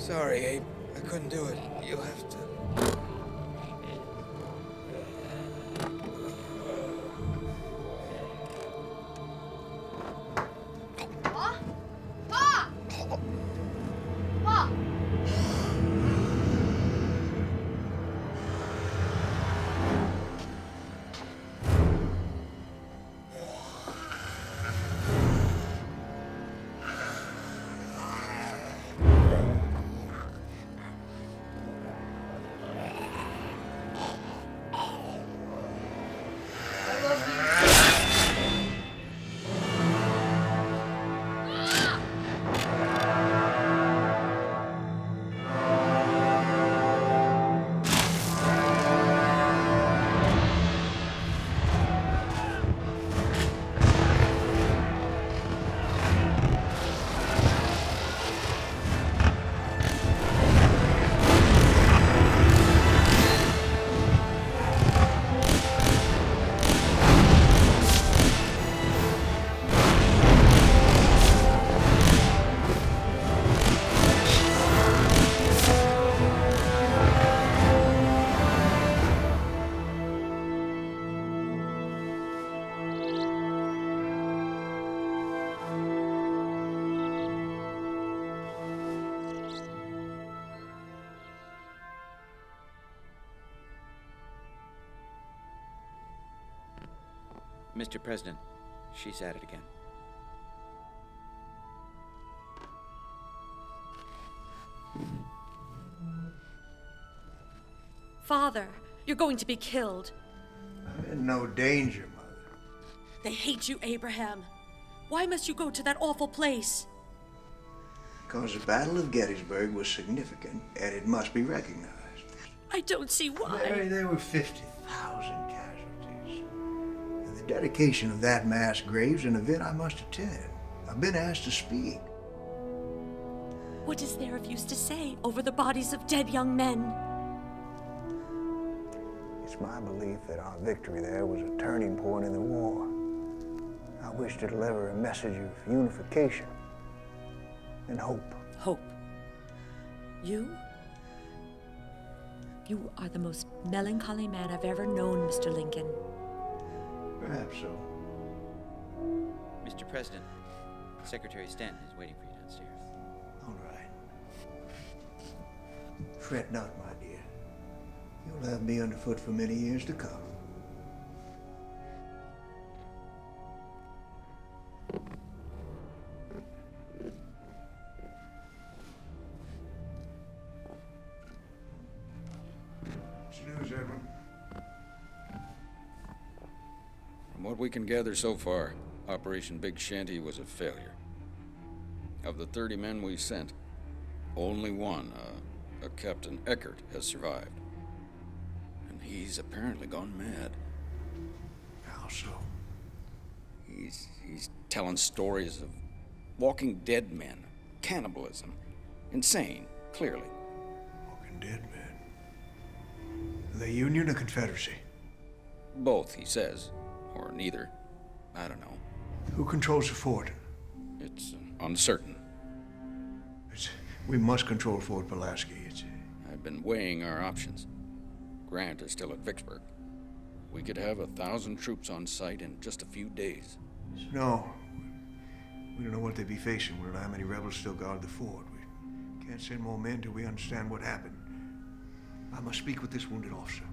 Sorry, Abe. I couldn't do it. You'll have to... Pa? Pa! Pa! Mr. President, she's at it again. Father, you're going to be killed. I'm in no danger, Mother. They hate you, Abraham. Why must you go to that awful place? Because the Battle of Gettysburg was significant, and it must be recognized. I don't see why. Mary, there were 50,000 casualties. And the dedication of that mass grave's an event I must attend. I've been asked to speak. What is there of use to say over the bodies of dead young men? It's my belief that our victory there was a turning point in the war. I wish to deliver a message of unification and hope. Hope. You are the most melancholy man I've ever known, Mr. Lincoln. Perhaps so. Mr. President, Secretary Stanton is waiting for you downstairs. All right. Fret not, my dear. You'll have me underfoot for many years to come. What's the news, Edwin? From what we can gather so far, Operation Big Shanty was a failure. Of the 30 men we sent, only one, a Captain Eckert, has survived. And he's apparently gone mad. How so? He's telling stories of walking dead men, cannibalism. Insane, clearly. Walking dead men. Are they Union or Confederacy? Both, he says. Or neither. I don't know. Who controls the fort? It's uncertain. We must control Fort Pulaski. I've been weighing our options. Grant is still at Vicksburg. We could have 1,000 troops on site in just a few days. No. We don't know what they'd be facing. We don't know how many rebels still guard the fort. We can't send more men till we understand what happened. I must speak with this wounded officer.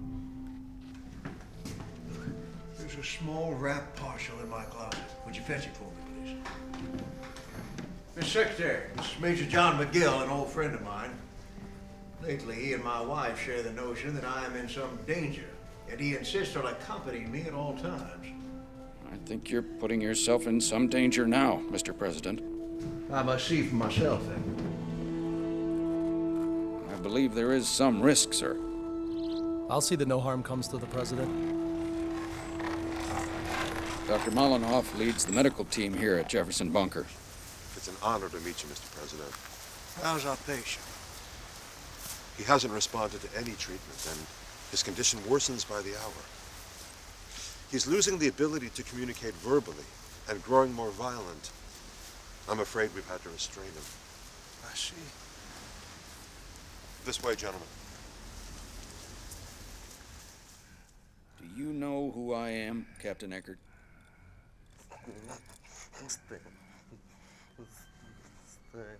Look, there's a small wrapped parcel in my closet. Would you fetch it for me, please? Mr. Secretary, this is Major John McGill, an old friend of mine. Lately, he and my wife share the notion that I am in some danger, and he insists on accompanying me at all times. I think you're putting yourself in some danger now, Mr. President. I must see for myself, then. I believe there is some risk, sir. I'll see that no harm comes to the President. Dr. Mollenhoff leads the medical team here at Jefferson Bunker. It's an honor to meet you, Mr. President. How's our patient? He hasn't responded to any treatment, and his condition worsens by the hour. He's losing the ability to communicate verbally and growing more violent. I'm afraid we've had to restrain him. I see. This way, gentlemen. Do you know who I am, Captain Eckert?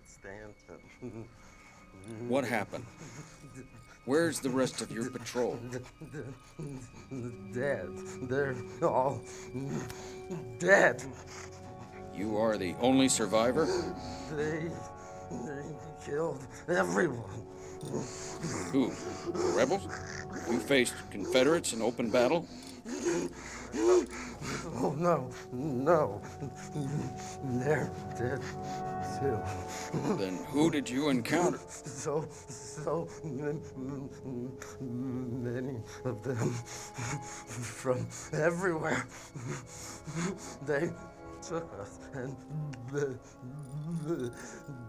Stanton. What happened? Where's the rest of your patrol? Dead. They're all dead. You are the only survivor? They killed everyone. Who? The rebels? You faced Confederates in open battle? Oh, no. They're dead, too. Then who did you encounter? So many of them from everywhere. They took us and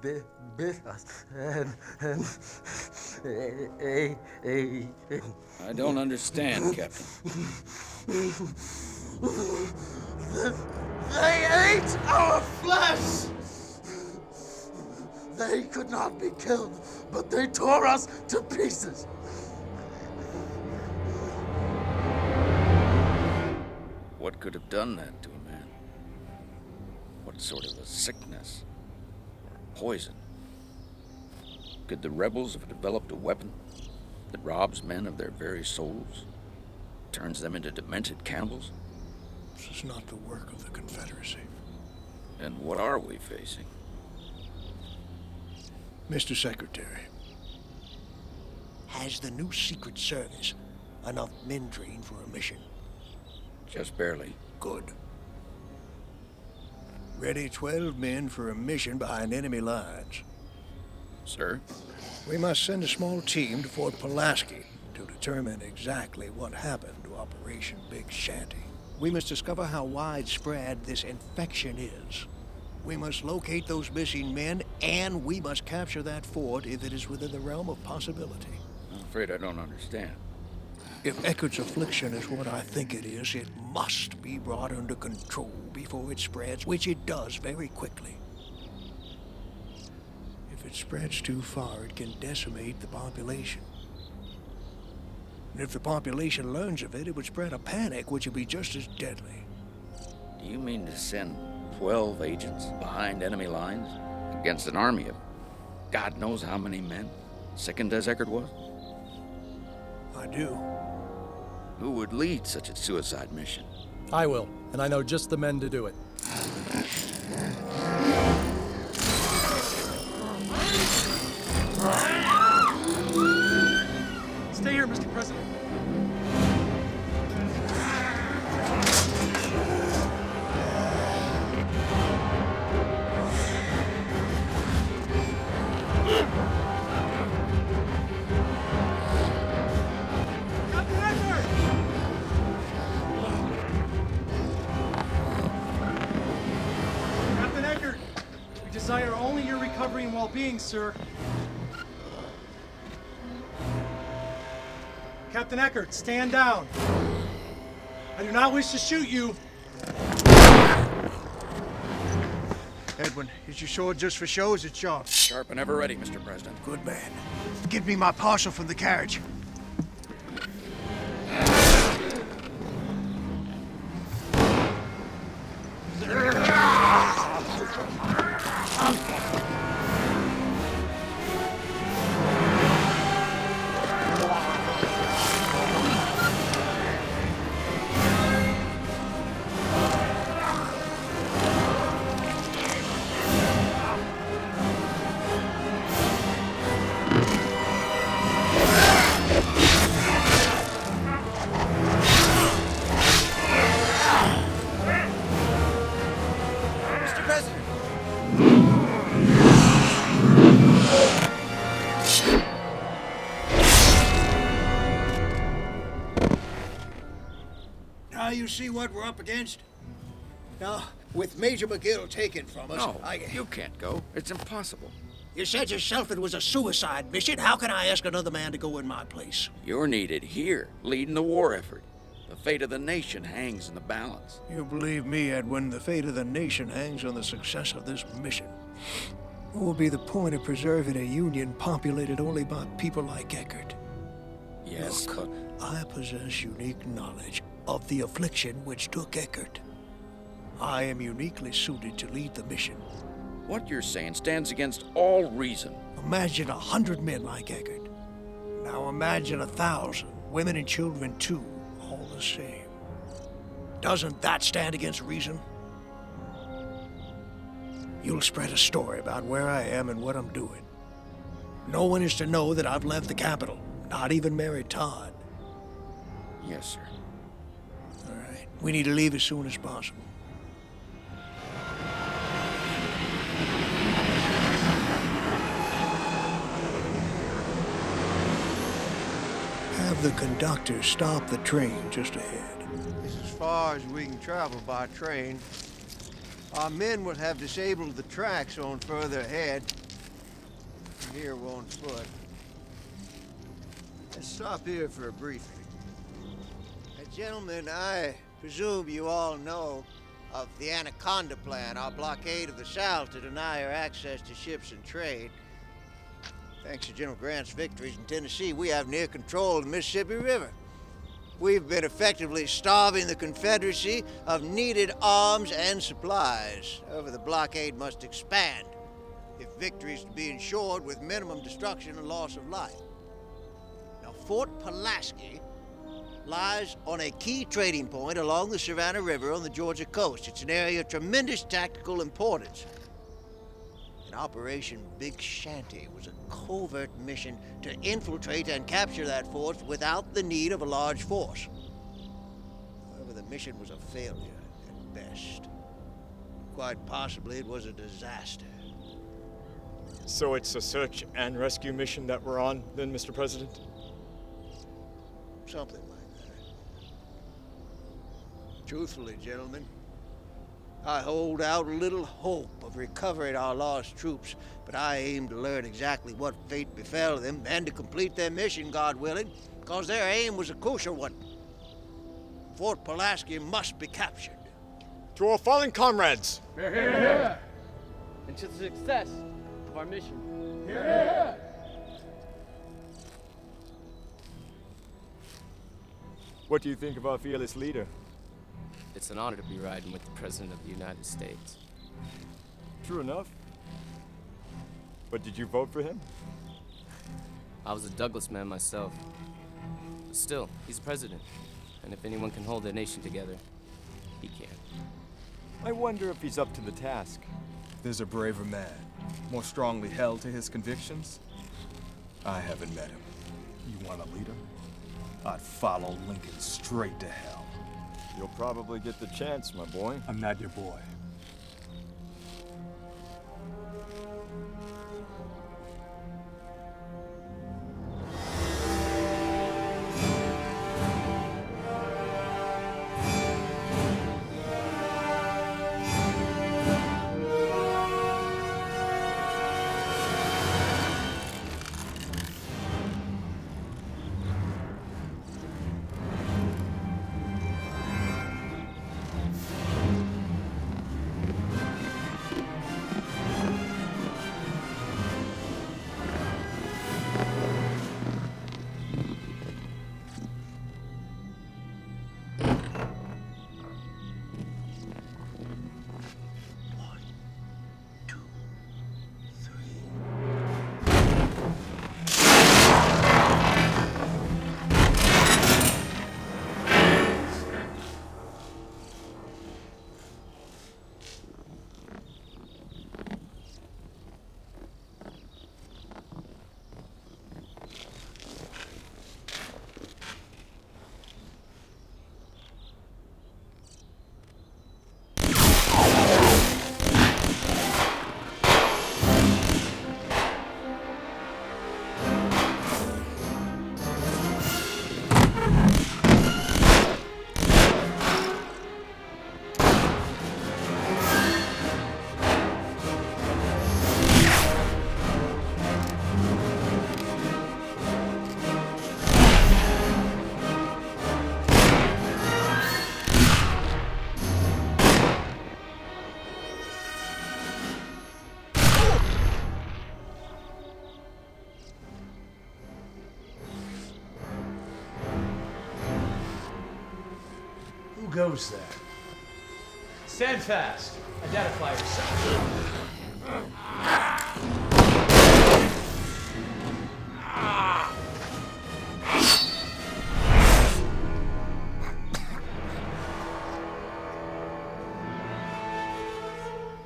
bit us and I don't understand, Captain. They ate our flesh! They could not be killed, but they tore us to pieces. What could have done that to a man? What sort of a sickness? Or poison? Could the rebels have developed a weapon that robs men of their very souls? Turns them into demented cannibals? This is not the work of the Confederacy. And what are we facing? Mr. Secretary, has the new Secret Service enough men trained for a mission? Just barely. Good. Ready 12 men for a mission behind enemy lines. Sir? We must send a small team to Fort Pulaski to determine exactly what happened to Operation Big Shanty. We must discover how widespread this infection is. We must locate those missing men, and we must capture that fort if it is within the realm of possibility. I'm afraid I don't understand. If Eckert's affliction is what I think it is, it must be brought under control before it spreads, which it does very quickly. If it spreads too far, it can decimate the population. And if the population learns of it, it would spread a panic, which would be just as deadly. Do you mean to send 12 agents behind enemy lines against an army of God knows how many men, sickened as Eckert was? I do. Who would lead such a suicide mission? I will, and I know just the men to do it. Stay here, Mr. President. Captain Eckert, we desire only your recovery and well-being, sir. Captain Eckert, stand down. I do not wish to shoot you. Edwin, is your sword just for show, or is it sharp? Sharp and ever ready, Mr. President. Good man. Give me my parcel from the carriage. Now you see what we're up against? Now, with Major McGill taken from us, No, you can't go. It's impossible. You said yourself it was a suicide mission. How can I ask another man to go in my place? You're needed here, leading the war effort. The fate of the nation hangs in the balance. You believe me, Edwin, the fate of the nation hangs on the success of this mission. What would be the point of preserving a union populated only by people like Eckert? Yes, Look, I possess unique knowledge of the affliction which took Eckert. I am uniquely suited to lead the mission. what you're saying stands against all reason. Imagine 100 men like Eckert. Now imagine 1,000, women and children too, all the same. Doesn't that stand against reason? You'll spread a story about where I am and what I'm doing. No one is to know that I've left the capital, not even Mary Todd. Yes, sir. All right, we need to leave as soon as possible. Have the conductor stop the train just ahead. It's as far as we can travel by train. Our men would have disabled the tracks on further ahead. Here we're on foot. Let's stop here for a briefing. Gentlemen, I presume you all know of the Anaconda Plan, our blockade of the South to deny her access to ships and trade. Thanks to General Grant's victories in Tennessee, we have near control of the Mississippi River. We've been effectively starving the Confederacy of needed arms and supplies. However, the blockade must expand if victory is to be ensured with minimum destruction and loss of life. Now, Fort Pulaski lies on a key trading point along the Savannah River on the Georgia coast. It's an area of tremendous tactical importance. And Operation Big Shanty was a covert mission to infiltrate and capture that fort without the need of a large force. However, the mission was a failure at best. Quite possibly it was a disaster. So it's a search and rescue mission that we're on, then, Mr. President? Something like that. Truthfully, gentlemen, I hold out little hope of recovering our lost troops, but I aim to learn exactly what fate befell them and to complete their mission, God willing, because their aim was a kosher one. Fort Pulaski must be captured. To our fallen comrades! Hear, hear, hear. And to the success of our mission. Hear, hear. What do you think of our fearless leader? It's an honor to be riding with the President of the United States. True enough. But did you vote for him? I was a Douglas man myself. But still, he's president. And if anyone can hold a nation together, he can. I wonder if he's up to the task. There's a braver man, more strongly held to his convictions. I haven't met him. You want a leader? I'd follow Lincoln straight to hell. You'll probably get the chance, my boy. I'm not your boy. goes there? Stand fast. Identify yourself.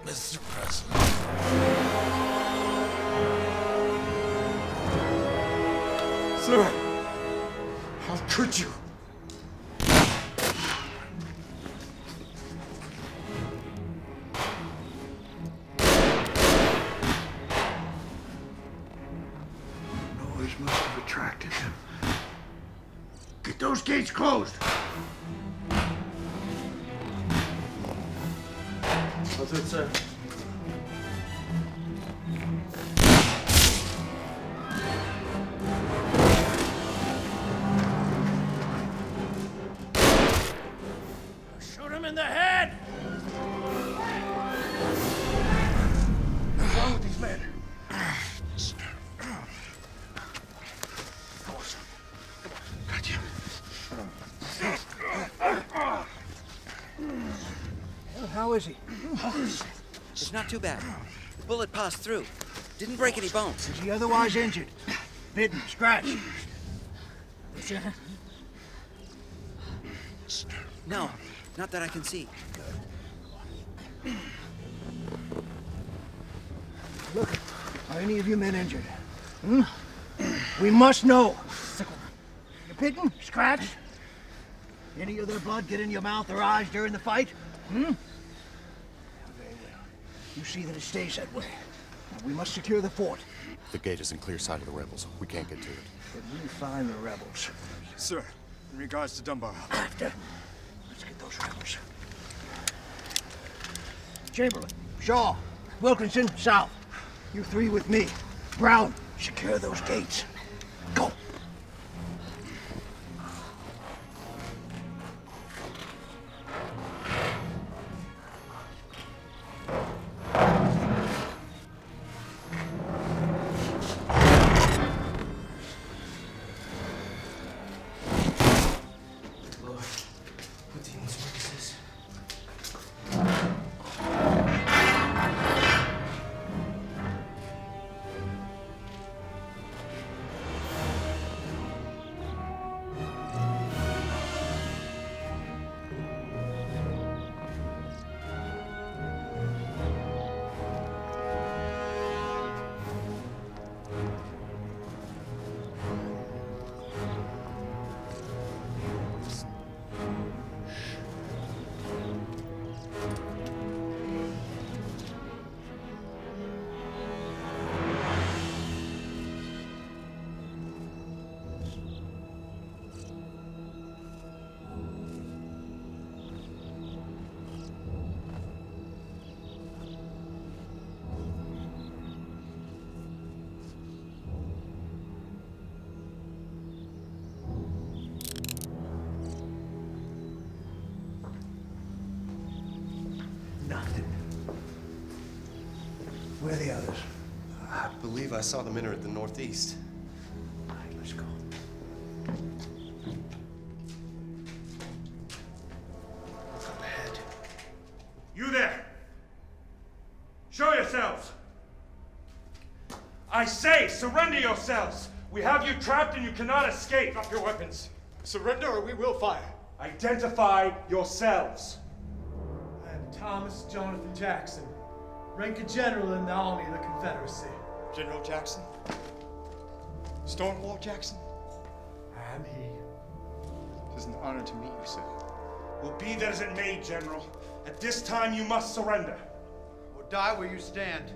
Mr. President. Sir, how could you? Noise must have attracted him. Get those gates closed. I'll do it, sir. Shoot him in the head! What's wrong with these men? Got you. Well, how is he? It's not too bad. The bullet passed through. Didn't break any bones. Is he otherwise injured? Bitten, scratched? No, not that I can see. Look, are any of you men injured? Hmm? We must know. You bitten? Scratched? Any of their blood get in your mouth or eyes during the fight? Hmm? Very well. You see that it stays that way. Now, we must secure the fort. The gate is in clear sight of the rebels. We can't get to it. But we find the rebels. Sir, in regards to Dunbar. After. Let's get those rebels. Chamberlain, Shaw, Wilkinson, south. You three with me. Brown, secure those gates. Go. Nothing. Where are the others? I believe I saw them enter at the northeast. All right, let's go. Look up ahead. You there! Show yourselves! I say, surrender yourselves! We have you trapped and you cannot escape! Drop your weapons. Surrender or we will fire. Identify yourselves! I am Thomas Jonathan Jackson, rank of general in the Army of the Confederacy. General Jackson? Stonewall Jackson? I am he. It is an honor to meet you, sir. Will be that as it may, General. At this time you must surrender. Or die where you stand.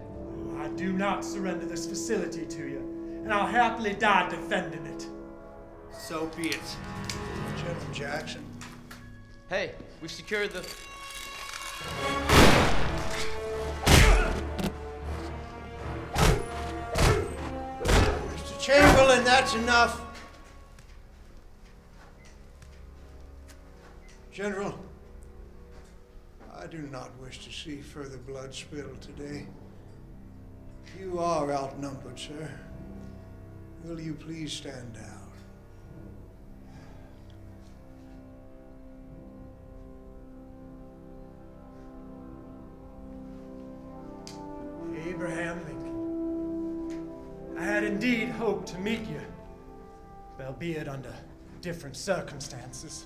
I do not surrender this facility to you, and I'll happily die defending it. So be it. General Jackson. Hey, we've secured the... Mr. Chamberlain, that's enough. General, I do not wish to see further blood spilled today. You are outnumbered, sir. Will you please stand down? Abraham Lincoln. I had indeed hoped to meet you, albeit under different circumstances.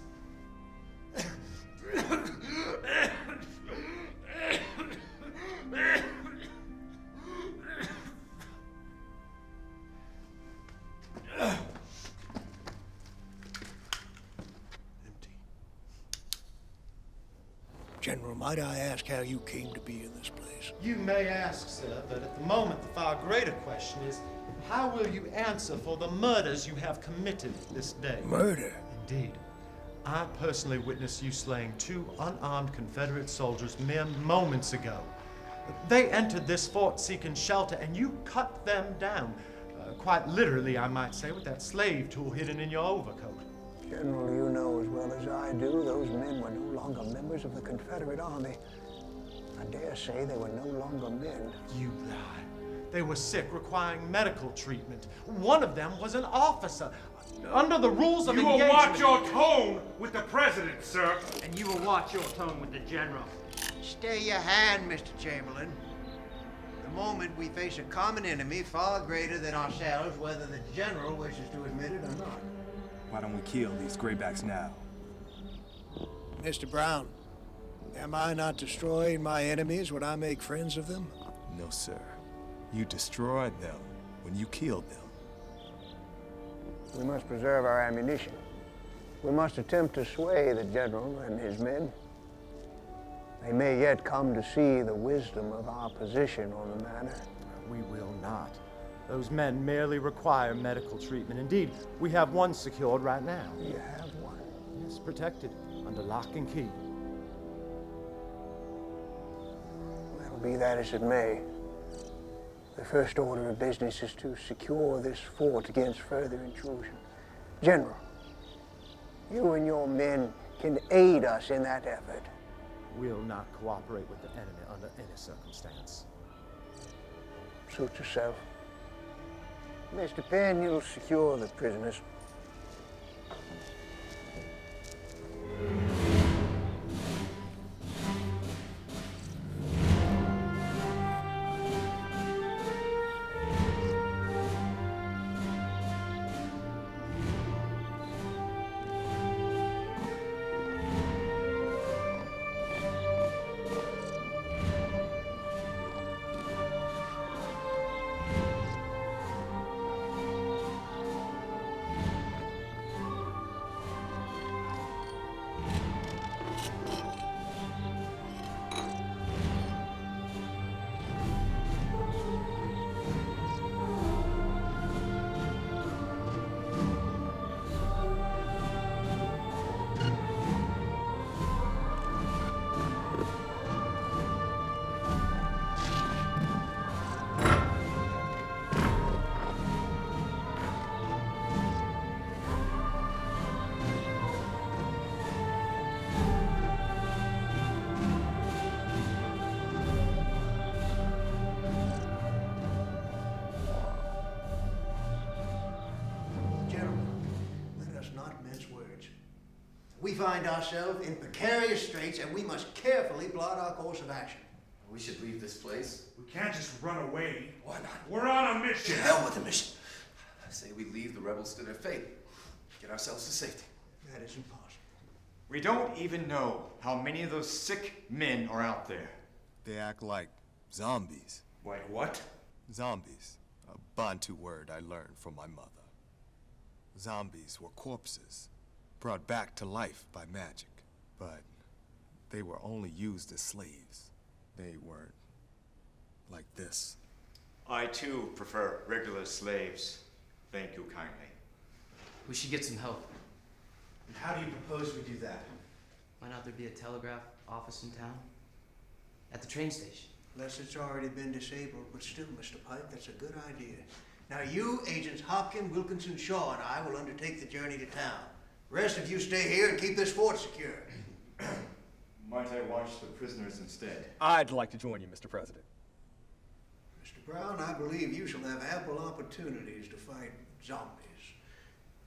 General, might I ask how you came to be in this place? You may ask, sir, but at the moment the far greater question is, how will you answer for the murders you have committed this day? Murder? Indeed. I personally witnessed you slaying 2 unarmed Confederate soldiers mere moments ago. They entered this fort seeking shelter, and you cut them down. Quite literally, I might say, with that slave tool hidden in your overcoat. General, you know as well as I do, those men were no longer members of the Confederate Army. I dare say they were no longer men. You lie. They were sick, requiring medical treatment. One of them was an officer. Under the rules of engagement... You will watch your tone with the president, sir. And you will watch your tone with the general. Stay your hand, Mr. Chamberlain. The moment we face a common enemy far greater than ourselves, whether the general wishes to admit it or not. Why don't we kill these graybacks now? Mr. Brown, am I not destroying my enemies when I make friends of them? No, sir. You destroyed them when you killed them. We must preserve our ammunition. We must attempt to sway the general and his men. They may yet come to see the wisdom of our position on the matter. We will not. Those men merely require medical treatment. Indeed, we have one secured right now. You have one? Yes, protected, under lock and key. Well, be that as it may, the first order of business is to secure this fort against further intrusion. General, you and your men can aid us in that effort. We'll not cooperate with the enemy under any circumstance. Suit yourself. Mr. Penn, you'll secure the prisoners. We find ourselves in precarious straits, and we must carefully plot our course of action. We should leave this place. We can't just run away. Why not? We're on a mission. To hell with the mission. I say we leave the rebels to their fate. Get ourselves to safety. That is impossible. We don't even know how many of those sick men are out there. They act like zombies. Like what? Zombies. A Bantu word I learned from my mother. Zombies were corpses, brought back to life by magic. But they were only used as slaves. They weren't like this. I too prefer regular slaves. Thank you kindly. We should get some help. And how do you propose we do that? Why not there be a telegraph office in town? At the train station. Unless it's already been disabled, but still, Mr. Pike, that's a good idea. Now you, Agents Hopkins, Wilkinson, Shaw, and I will undertake the journey to town. The rest of you stay here and keep this fort secure. Might I watch the prisoners instead? I'd like to join you, Mr. President. Mr. Brown, I believe you shall have ample opportunities to fight zombies.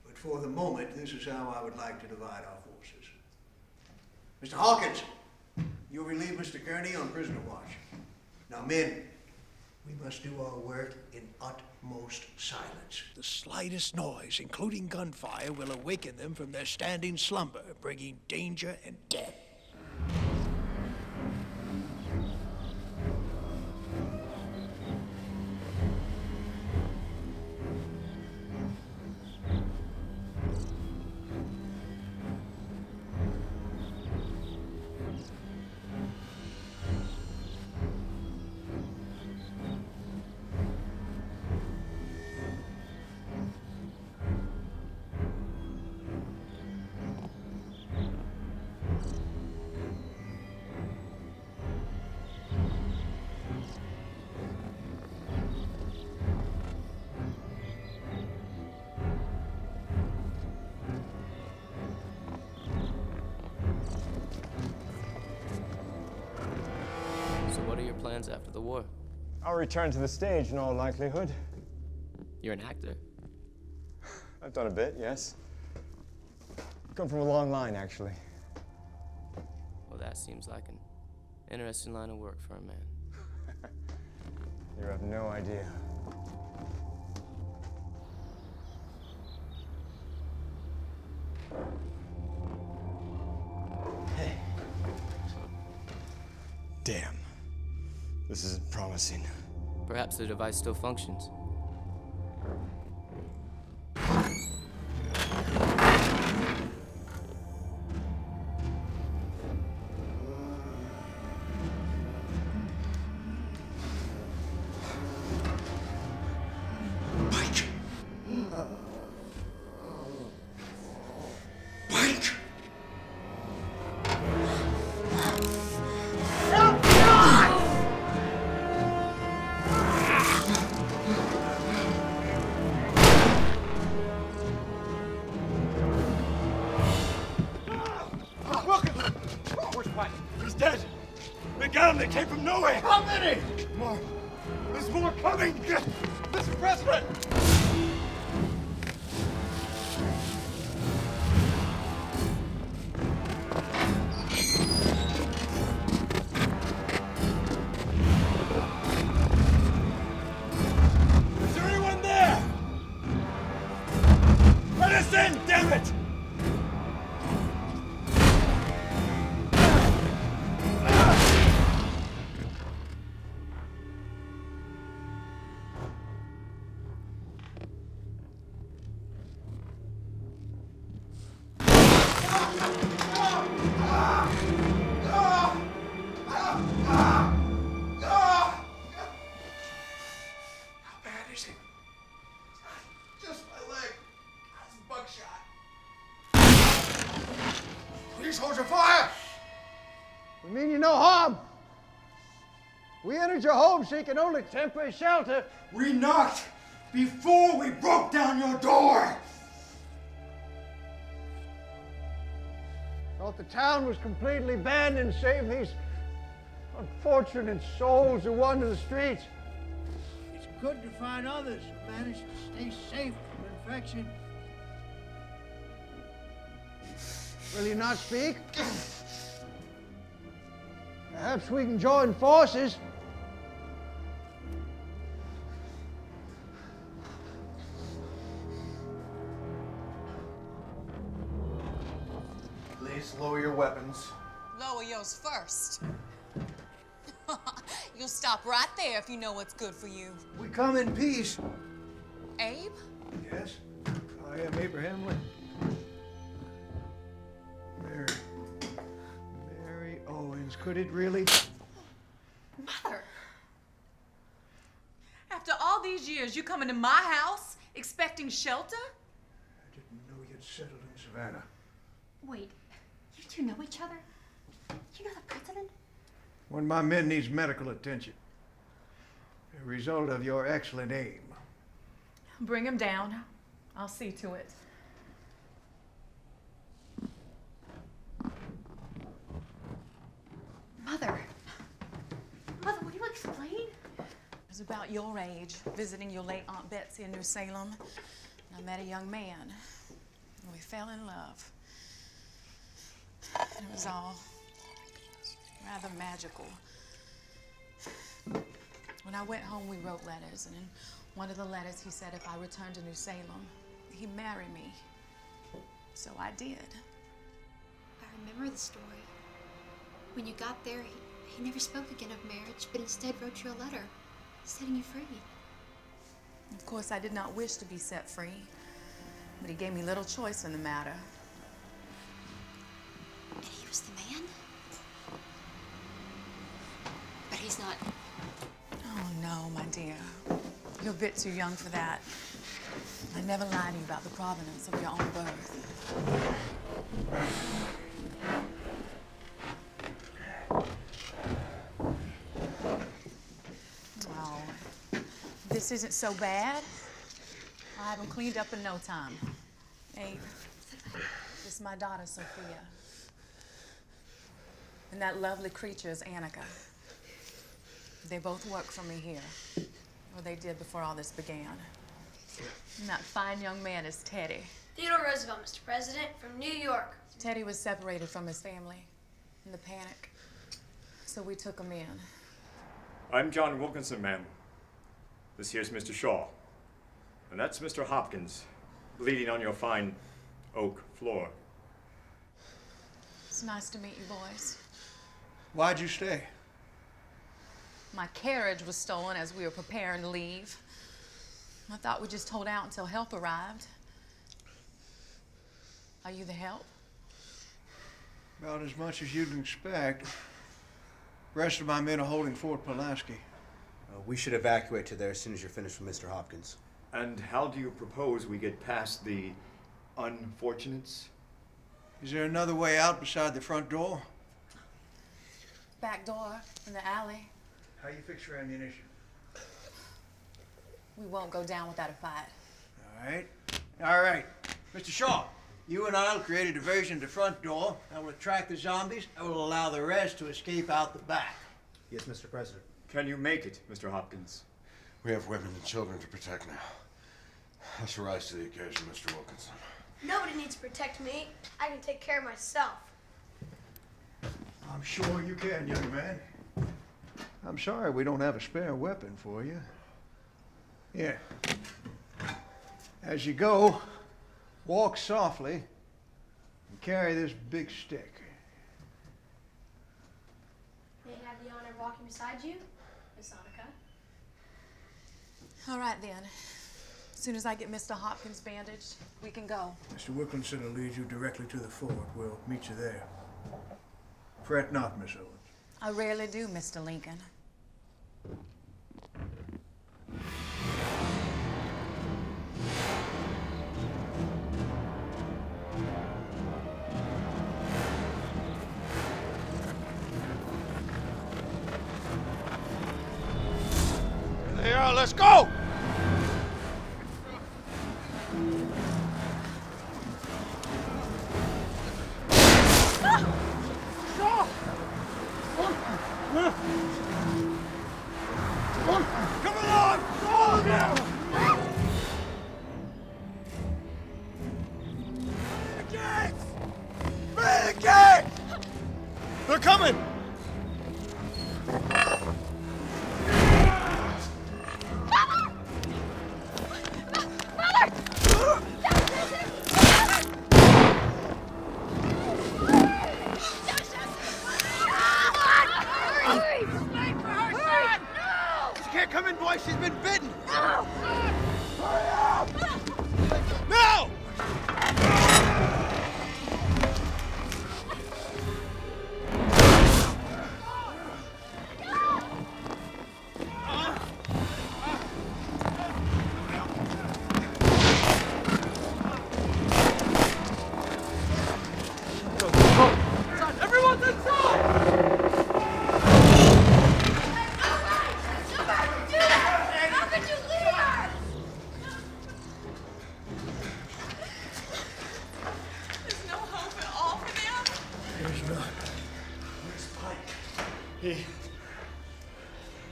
But for the moment, this is how I would like to divide our forces. Mr. Hawkins, you'll relieve Mr. Kearney on prisoner watch. Now, men, We must do our work in utmost silence. The slightest noise, including gunfire, will awaken them from their standing slumber, bringing danger and death. Plans after the war? I'll return to the stage in all likelihood. You're an actor? I've done a bit, yes. Come from a long line, actually. Well, that seems like an interesting line of work for a man. You have no idea. Hey. Damn. This isn't promising. Perhaps the device still functions. He's dead! They got him! They came from nowhere! How many? More! There's more coming! Mr. President! Is there anyone there? Let us in, damn it! Hold your fire! We mean you no harm. We entered your home seeking only temporary shelter. We knocked before we broke down your door! Thought the town was completely abandoned, save these unfortunate souls who wander the streets. It's good to find others who managed to stay safe from infection. Will you not speak? Perhaps we can join forces. Please lower your weapons. Lower yours first. You'll stop right there if you know what's good for you. We come in peace. Abe? Yes, I am Abraham Lincoln. Mary Owens, could it really? Mother. After all these years, you come into my house expecting shelter? I didn't know you'd settled in Savannah. Wait, you two know each other? You know the president? One of my men needs medical attention. A result of your excellent aim. Bring him down. I'll see to it. Mother, will you explain? I was about your age, visiting your late Aunt Betsy in New Salem. And I met a young man. And we fell in love. And it was all rather magical. When When I went home, we wrote letters, and in one of the letters, he said if I returned to New Salem, he'd marry me. So I did. I remember the story. When you got there, he never spoke again of marriage, but instead wrote you a letter, setting you free. Of course, I did not wish to be set free, but he gave me little choice in the matter. And he was the man? But he's not. Oh, no, my dear. You're a bit too young for that. I never lied to you about the provenance of your own birth. Oh, this isn't so bad. I'll have them cleaned up in no time. Abe, this is my daughter, Sophia. And that lovely creature is Annika. They both work for me here. Or they did before all this began. And that fine young man is Teddy. Theodore Roosevelt, Mr. President, from New York. Teddy was separated from his family in the panic, so we took him in. I'm John Wilkinson, ma'am. This here's Mr. Shaw. And that's Mr. Hopkins, bleeding on your fine oak floor. It's nice to meet you, boys. Why'd you stay? My carriage was stolen as we were preparing to leave. I thought we'd just hold out until help arrived. Are you the help? About as much as you'd expect. Rest of my men are holding Fort Pulaski. We should evacuate to there as soon as you're finished with Mr. Hopkins. And how do you propose we get past the unfortunates? Is there another way out beside the front door? Back door in the alley. How you fix your ammunition? We won't go down without a fight. All right. All right. Mr. Shaw, you and I'll create a diversion at the front door that will attract the zombies and will allow the rest to escape out the back. Yes, Mr. President. Can you make it, Mr. Hopkins? We have women and children to protect now. Let's rise to the occasion, Mr. Wilkinson. Nobody needs to protect me. I can take care of myself. I'm sure you can, young man. I'm sorry we don't have a spare weapon for you. Here. As you go, walk softly and carry this big stick. May I have the honor of walking beside you, Miss Annika? All right, then. As soon as I get Mr. Hopkins bandaged, we can go. Mr. Wilkinson will lead you directly to the fort. We'll meet you there. Fret not, Miss Owens. I rarely do, Mr. Lincoln. There they are, let's go! Come along! All of you! The gates! Man, the gates! They're coming! Come in, boy. She's been bitten. No! Hurry up! No! Everyone's inside!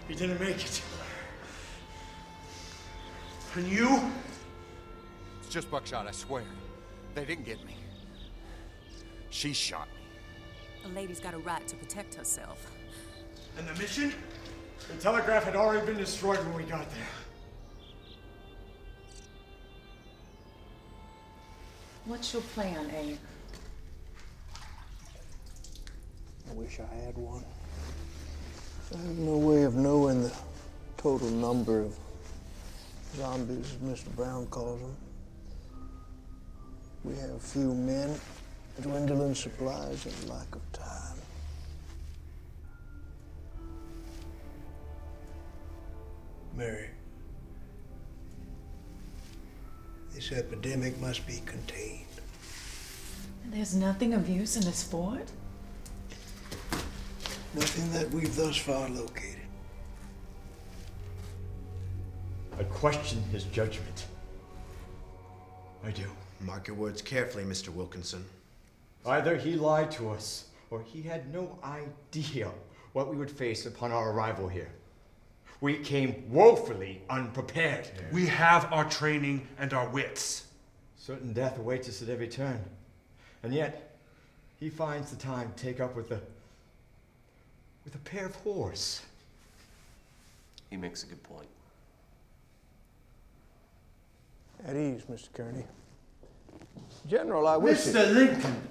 He didn't make it. And you? It's just buckshot, I swear. They didn't get me. She shot me. A lady's got a right to protect herself. And the mission? The telegraph had already been destroyed when we got there. What's your plan, Abe? I wish I had one. I have no way of knowing the total number of zombies, as Mr. Brown calls them. We have few men, dwindling supplies, and lack of time. Mary, this epidemic must be contained. There's nothing of use in this fort? Nothing that we've thus far located. I question his judgment. I do. Mark your words carefully, Mr. Wilkinson. Either he lied to us, or he had no idea what we would face upon our arrival here. We came woefully unprepared. We have our training and our wits. Certain death awaits us at every turn. And yet, he finds the time to take up with a pair of whores. He makes a good point. At ease, Mr. Kearney. General, I wish... Mr. Lincoln,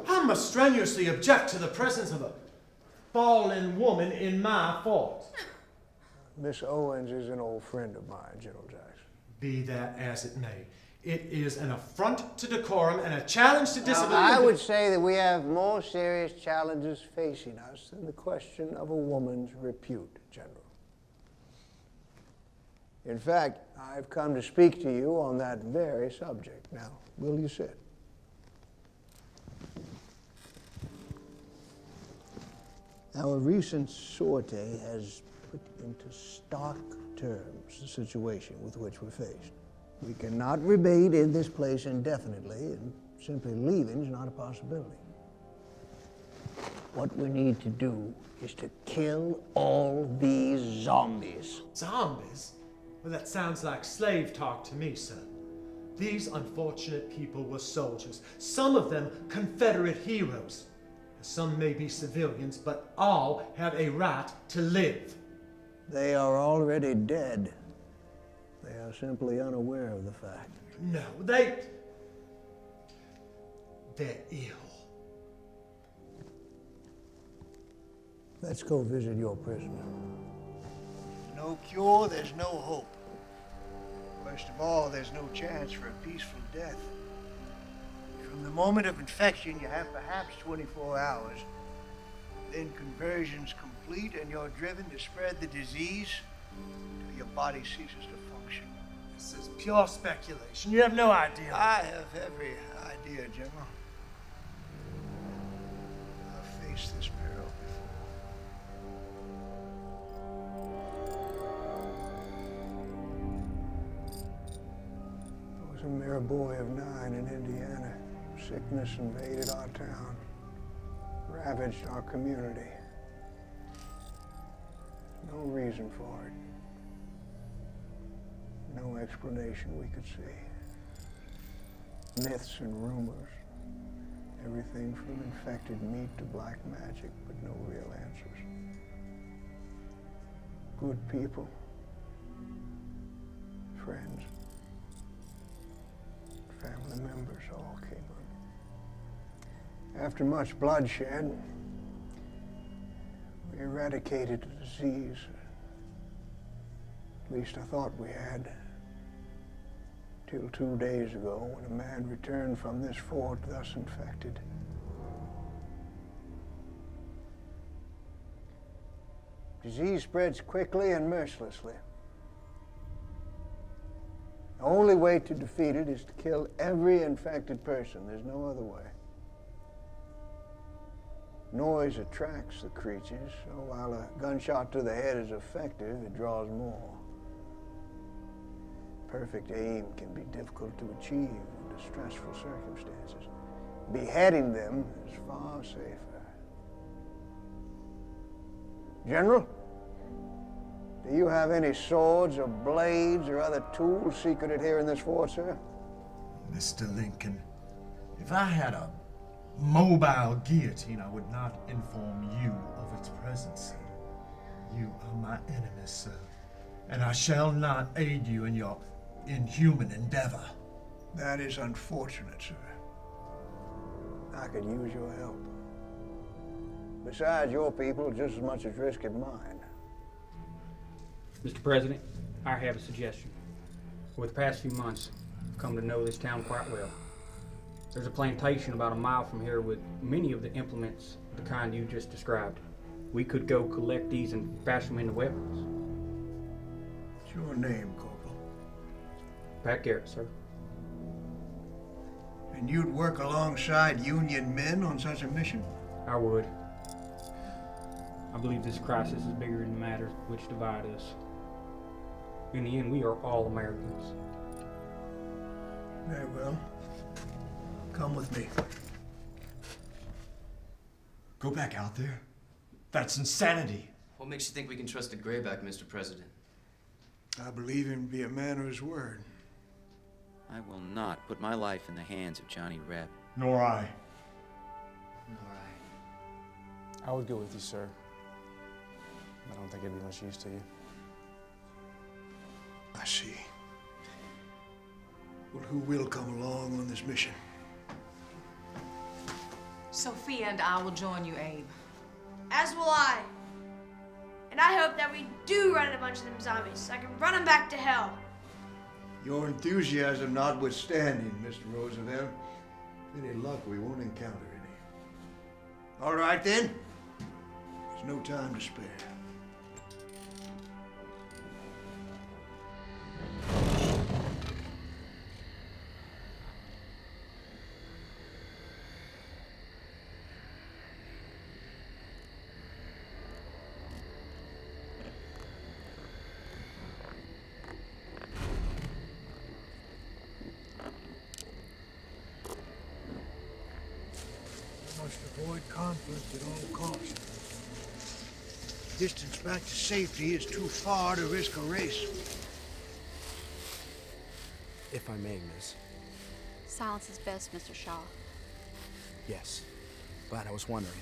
I must strenuously object to the presence of a fallen woman in my fort. Miss Owens is an old friend of mine, General Jackson. Be that as it may, it is an affront to decorum and a challenge to discipline. I would say that we have more serious challenges facing us than the question of a woman's repute, General. In fact, I've come to speak to you on that very subject. Now, will you sit? Our recent sortie has put into stark terms the situation with which we're faced. We cannot remain in this place indefinitely, and simply leaving is not a possibility. What we need to do is to kill all these zombies. Zombies? Well, that sounds like slave talk to me, sir. These unfortunate people were soldiers, some of them Confederate heroes. Some may be civilians, but all have a right to live. They are already dead. They are simply unaware of the fact. No, they're ill. Let's go visit your prisoner. No cure, there's no hope. Worst of all, there's no chance for a peaceful death. From the moment of infection, you have perhaps 24 hours. Then conversion's complete and you're driven to spread the disease until your body ceases to function. This is pure speculation. You have no idea. I have every idea, General. I've faced this peril before. I was a mere boy of 9 in Indiana. Sickness invaded our town, ravaged our community. No reason for it. No explanation we could see. Myths and rumors. Everything from infected meat to black magic, but no real answers. Good people. Friends. Family members all came up. After much bloodshed, we eradicated the disease. At least I thought we had. Till 2 days ago, when a man returned from this fort thus infected. Disease spreads quickly and mercilessly. The only way to defeat it is to kill every infected person. There's no other way. Noise attracts the creatures, so while a gunshot to the head is effective, it draws more. Perfect aim can be difficult to achieve under stressful circumstances. Beheading them is far safer. General, do you have any swords or blades or other tools secreted here in this fort, sir? Mr. Lincoln, if I had a mobile guillotine, I would not inform you of its presence. You are my enemy, sir, and I shall not aid you in your inhuman endeavor. That is unfortunate, sir. I could use your help. Besides, your people are just as much at risk as mine. Mr. President, I have a suggestion. Over the past few months, I've come to know this town quite well. There's a plantation about a mile from here with many of the implements of the kind you just described. We could go collect these and fashion them into weapons. What's your name, Corporal? Pat Garrett, sir. And you'd work alongside Union men on such a mission? I would. I believe this crisis is bigger than the matters which divide us. In the end, we are all Americans. Very well. Come with me. Go back out there? That's insanity. What makes you think we can trust a grayback, Mr. President? I believe him to be a man of his word. I will not put my life in the hands of Johnny Reb. Nor I. I would go with you, sir. I don't think it'd be much use to you. I see. Well, who will come along on this mission? Sophia and I will join you, Abe. As will I. And I hope that we do run a bunch of them zombies so I can run them back to hell. Your enthusiasm notwithstanding, Mr. Roosevelt. With any luck, we won't encounter any. All right, then. There's no time to spare. Must avoid conflict at all costs. Distance back to safety is too far to risk a race. If I may, miss. Silence is best, Mr. Shaw. Yes, but I was wondering,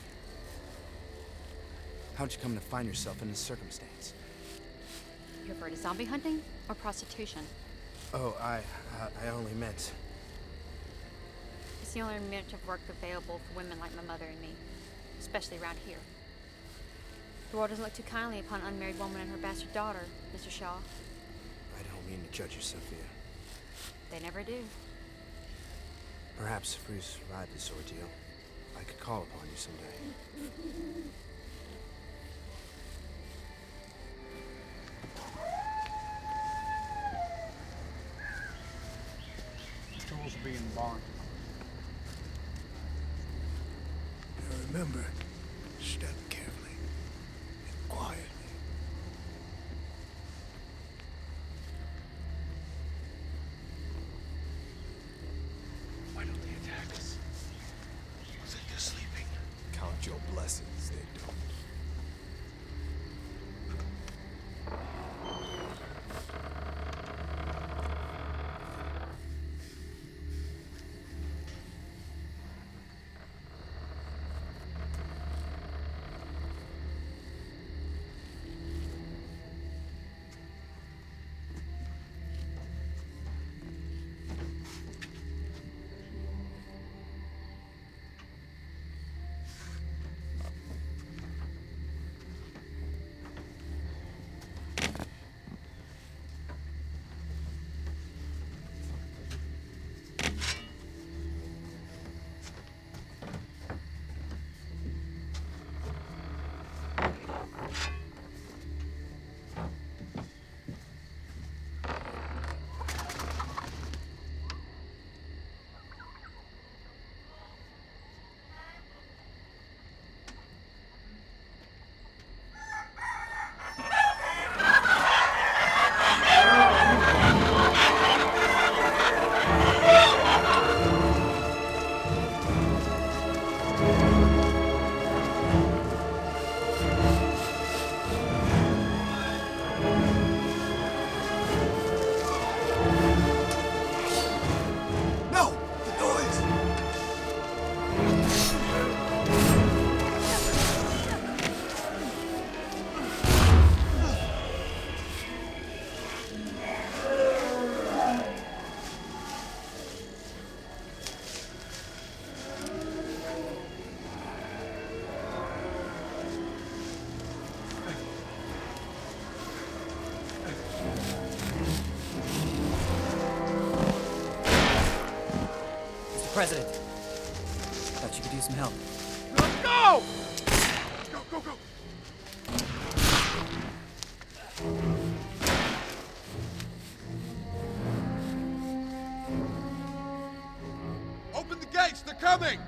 how'd you come to find yourself in this circumstance? You refer to zombie hunting or prostitution? Oh, I only meant... It's the only minute of work available for women like my mother and me, especially around here. The world doesn't look too kindly upon an unmarried woman and her bastard daughter, Mr. Shaw. I don't mean to judge you, Sophia. They never do. Perhaps if we survived this ordeal, I could call upon you someday. Tools will be in the barn. Now remember, step carefully and quietly. Why don't they attack us? I think they're sleeping. Count your blessings, they don't. President. Thought you could use some help. Let's go! Go, go, go! Open the gates! They're coming!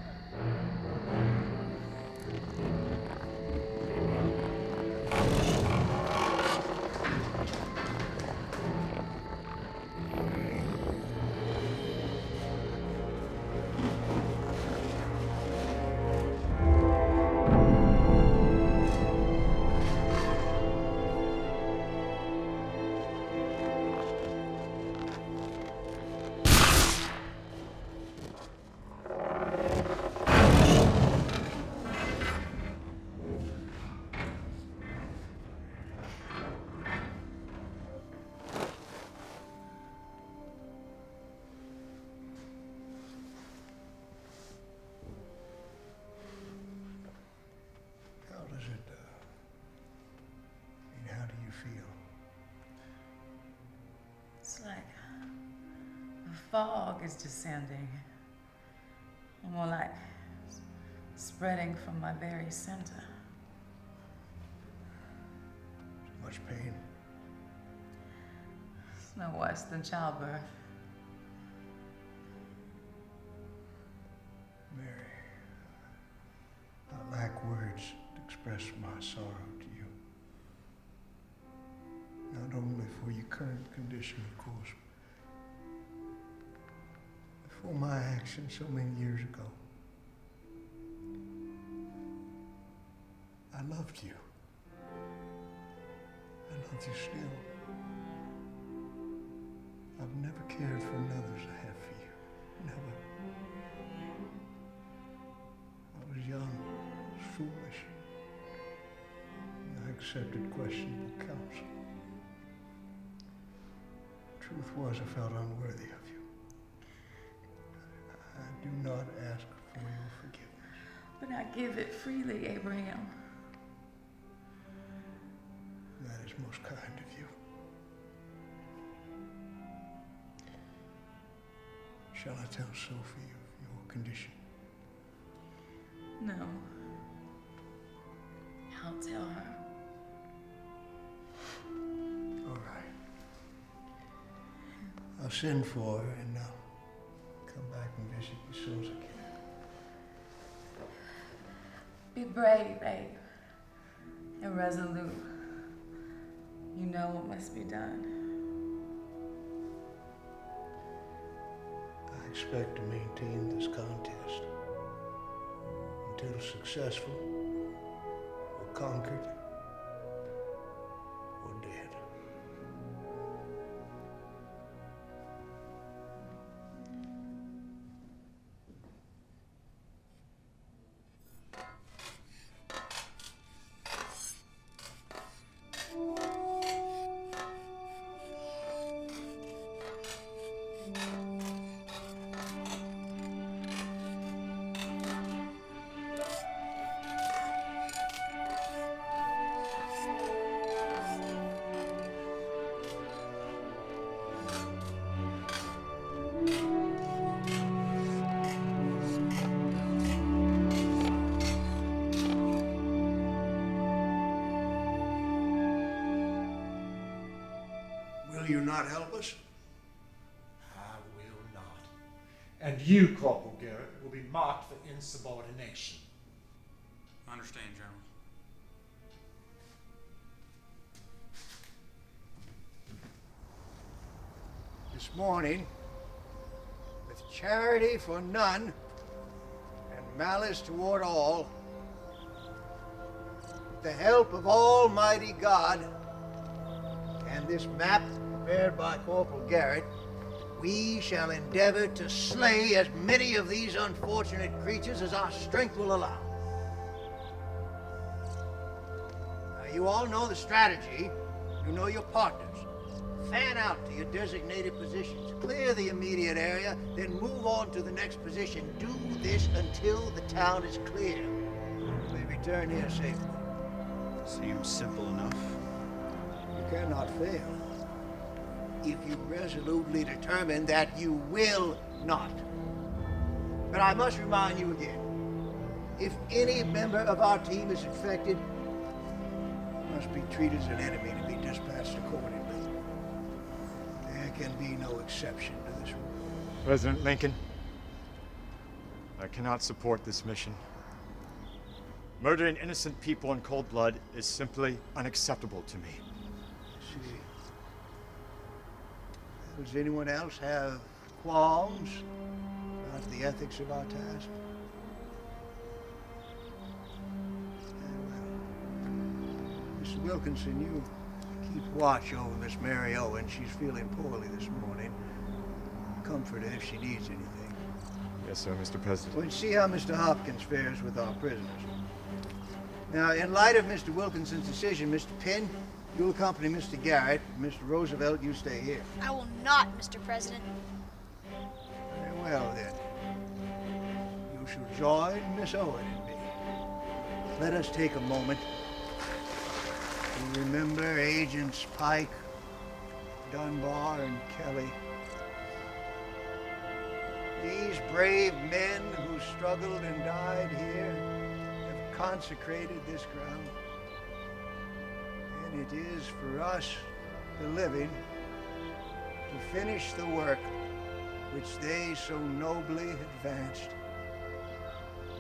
It's like a fog is descending. More like spreading from my very center. Too much pain. It's no worse than childbirth. Mary, I lack words to express my sorrow to you. Not only for your current condition, of course, but for my actions so many years ago. I loved you. I love you still. I've never cared for another as I have for you. Never. I was young, foolish, and I accepted questionable counsel. Truth was, I felt unworthy of you. I do not ask for your forgiveness. But I give it freely, Abraham. That is most kind of you. Shall I tell Sophie of your condition? No. I'll tell her. All right. I'll send for her and I'll come back and visit you as soon as I can. Be brave, Abe. And resolute. You know what must be done. I expect to maintain this contest until successful, or conquered, or dead. Will you not help us? I will not. And you, Corporal Garrett, will be marked for insubordination. I understand, General. This morning, with charity for none and malice toward all, with the help of Almighty God and this map prepared by Corporal Garrett, we shall endeavor to slay as many of these unfortunate creatures as our strength will allow. Now, you all know the strategy. You know your partners. Fan out to your designated positions. Clear the immediate area, then move on to the next position. Do this until the town is clear. You may return here safely. Seems simple enough. You cannot fail if you resolutely determine that you will not. But I must remind you again, if any member of our team is infected, must be treated as an enemy to be dispatched accordingly. There can be no exception to this rule. President Lincoln, I cannot support this mission. Murdering innocent people in cold blood is simply unacceptable to me. See, does anyone else have qualms about the ethics of our task? Mr. Wilkinson, you keep watch over Miss Mary Owen. She's feeling poorly this morning. Comfort her if she needs anything. Yes, sir, Mr. President. We'll see how Mr. Hopkins fares with our prisoners. Now, in light of Mr. Wilkinson's decision, Mr. Penn, you'll accompany Mr. Garrett. Mr. Roosevelt, you stay here. I will not, Mr. President. Very well, then. You shall join Miss Owen and me. Let us take a moment to remember Agents Pike, Dunbar, and Kelly. These brave men who struggled and died here have consecrated this ground. And it is for us, the living, to finish the work which they so nobly advanced.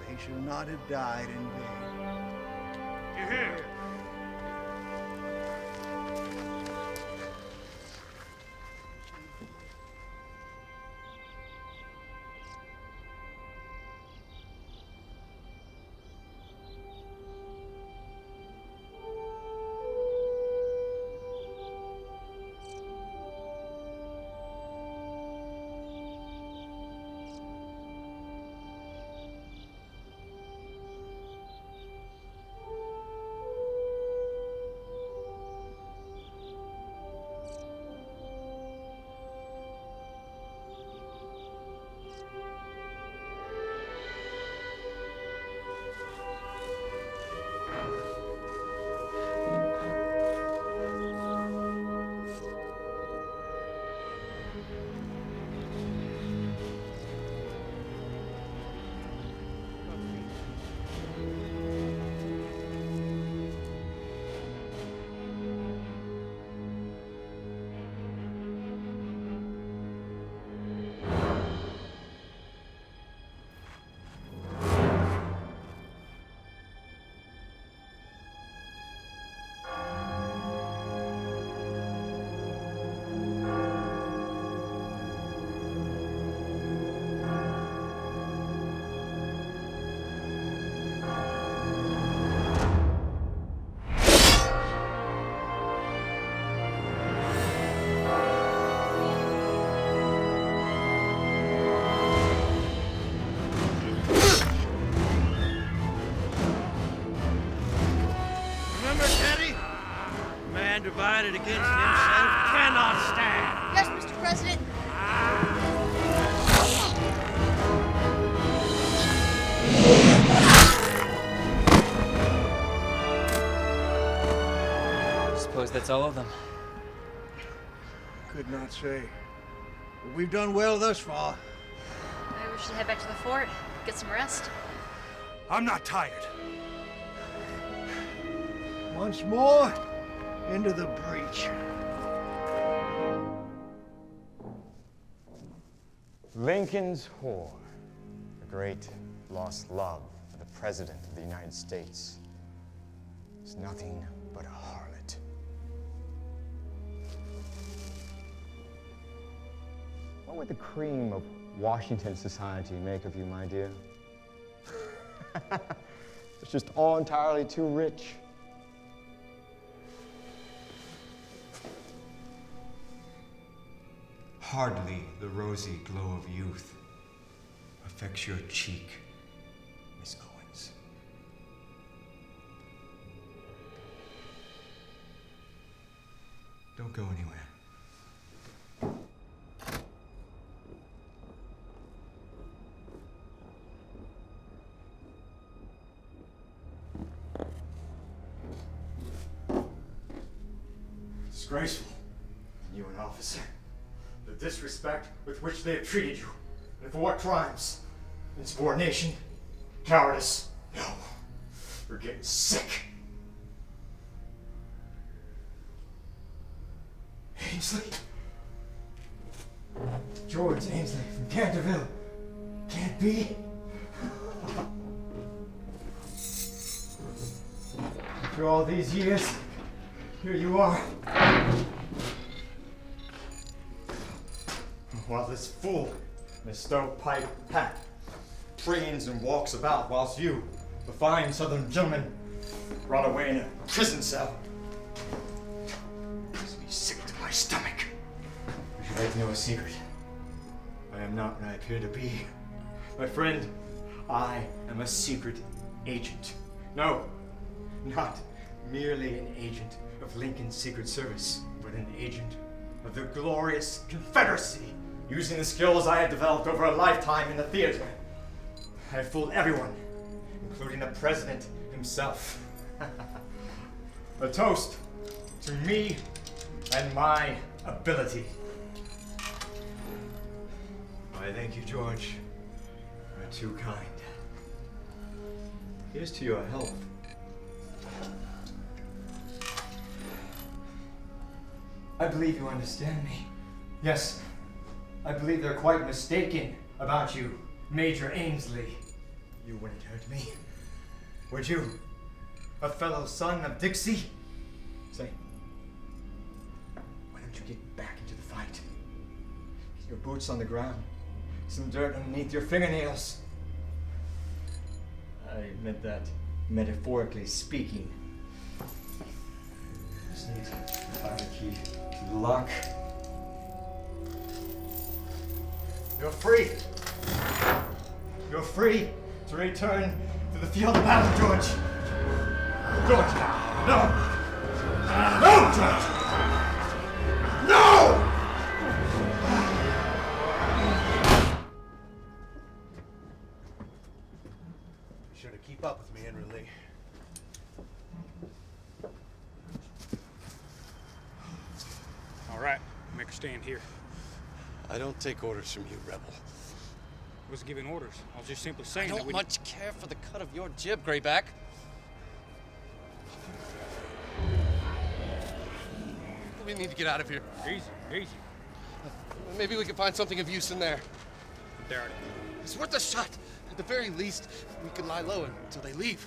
They shall not have died in vain. Here. Divided against himself cannot stand. Yes, Mr. President. Suppose that's all of them. Could not say. But we've done well thus far. Maybe we should head back to the fort, get some rest. I'm not tired. Once more, into the breach. Lincoln's whore, a great lost love for the President of the United States, is nothing but a harlot. What would the cream of Washington society make of you, my dear? It's just all entirely too rich. Hardly the rosy glow of youth affects your cheek, Miss Owens. Don't go anywhere. Disgraceful. You an officer. The disrespect with which they have treated you. And for what crimes? insubordination, cowardice. No, we're getting sick. Ainsley. George Ainsley from Canterville. Can't be. After all these years, here you are. While this fool in his stovepipe hat trains and walks about, whilst you, the fine southern gentleman, rot away in a prison cell. Makes me sick to my stomach. You should like to know a secret. I am not what I appear to be. My friend, I am a secret agent. No, not merely an agent of Lincoln's Secret Service, but an agent of the glorious Confederacy, using the skills I have developed over a lifetime in the theater. I have fooled everyone, including the president himself. A toast to me and my ability. I thank you, George. You're too kind. Here's to your health. I believe you understand me. Yes, I believe they're quite mistaken about you, Major Ainsley. You wouldn't hurt me, would you? A fellow son of Dixie? Say, why don't you get back into the fight? Get your boots on the ground, some dirt underneath your fingernails. I meant that metaphorically speaking. Just need to find the key to the lock. You're free. You're free to return to the field of battle, George. George, no! No, George! No! Be sure to keep up with me, Henry Lee. All right, make a stand here. I don't take orders from you, rebel. I was giving orders. I was just simply I saying that don't we... much care for the cut of your jib, Grayback. We need to get out of here. Easy, easy. Maybe we can find something of use in there. There it is. It's worth a shot. At the very least, we can lie low until they leave.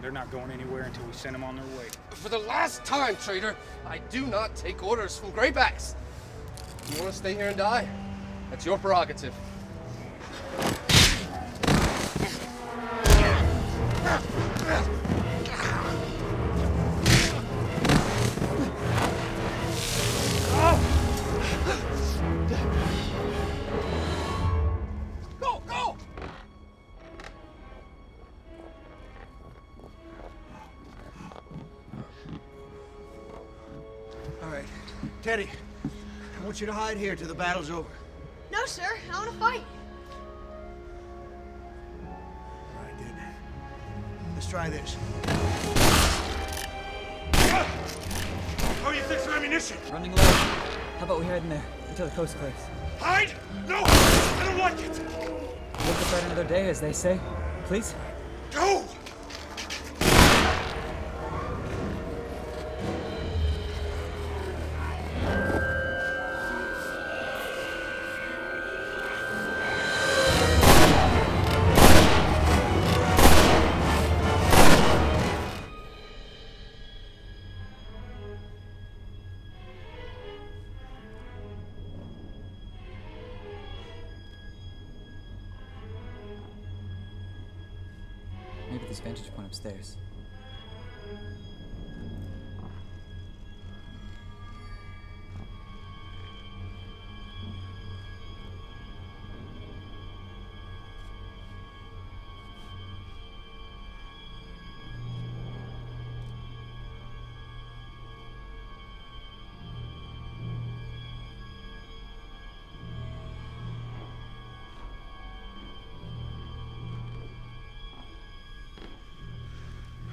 They're not going anywhere until we send them on their way. For the last time, traitor, I do not take orders from Graybacks. You want to stay here and die? That's your prerogative. Go, go! All right, Teddy, I want you to hide here till the battle's over. No, sir. I want to fight. All right, then. Let's try this. How are you fixing ammunition? Running low. How about we hide in there until the coast clears? Hide? No! I don't like it! Live to fight another day, as they say. Please? Go! Maybe this vantage point upstairs.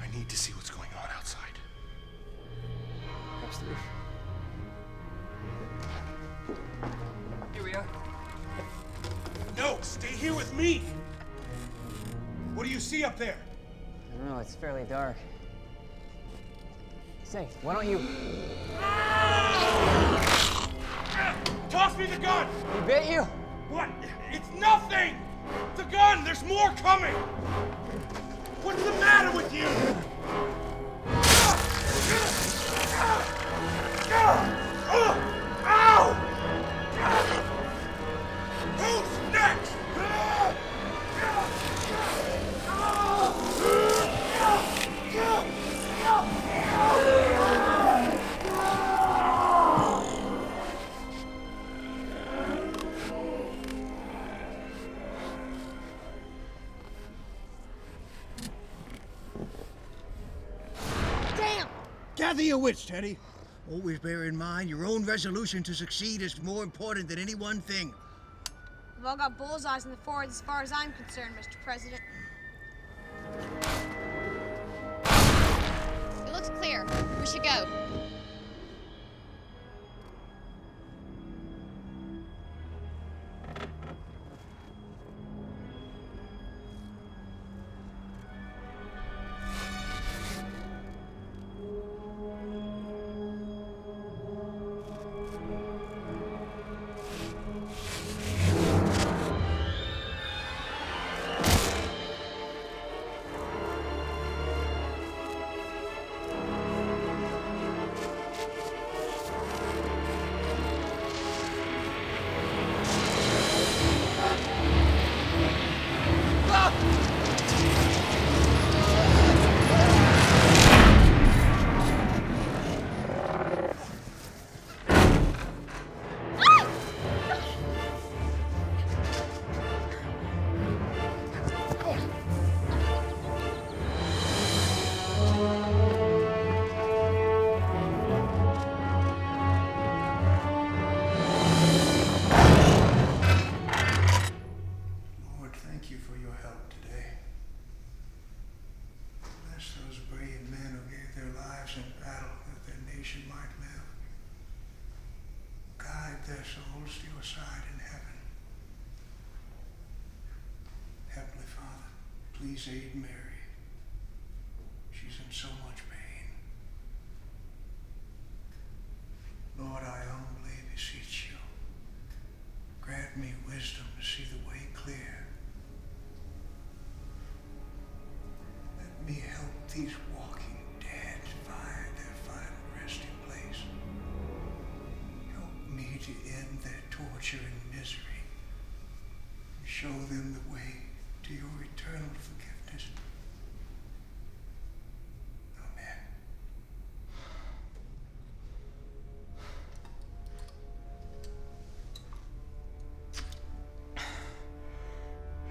I need to see what's going on outside. Perhaps the roof. Here we are. No, stay here with me. What do you see up there? I don't know, it's fairly dark. Say, why don't you... Toss me the gun! He bit you? What? It's nothing! The gun! There's more coming! What's the matter with you? Ow! Who's next? Gather your wits, Teddy. Always bear in mind your own resolution to succeed is more important than any one thing. We've all got bullseyes in the forward as far as I'm concerned, Mr. President. It looks clear. We should go. Their souls to your side in heaven. Heavenly Father, please aid Mary. She's in so much pain. Lord, I humbly beseech you, grant me wisdom to see the way clear. Let me help these walking dead find their final resting place. Me to end their torture and misery and show them the way to your eternal forgiveness. Amen.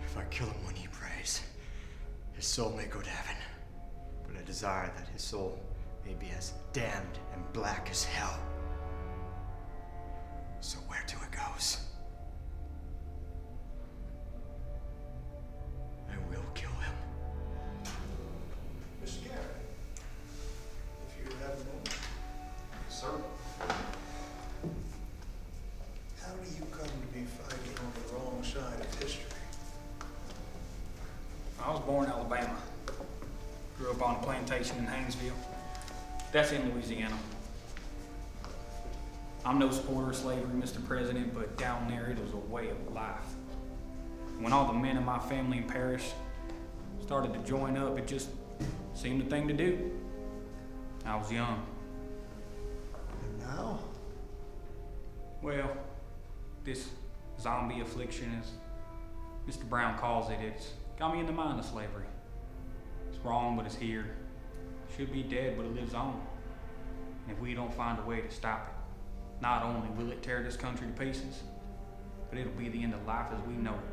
If I kill him when he prays, his soul may go to heaven. But I desire that his soul may be as damned and black as hell. So where to it goes? I will kill him. Mr. Garrett, if you have a moment. Sir? How do you come to be fighting on the wrong side of history? I was born in Alabama. Grew up on a plantation in Haynesville. That's in Louisiana. I'm no supporter of slavery, Mr. President, but down there it was a way of life. When all the men in my family and parish started to join up, it just seemed the thing to do. I was young. And now? Well, this zombie affliction, as Mr. Brown calls it, it's got me in the mind of slavery. It's wrong, but it's here. Should be dead, but it lives on. And if we don't find a way to stop it, not only will it tear this country to pieces, but it'll be the end of life as we know it.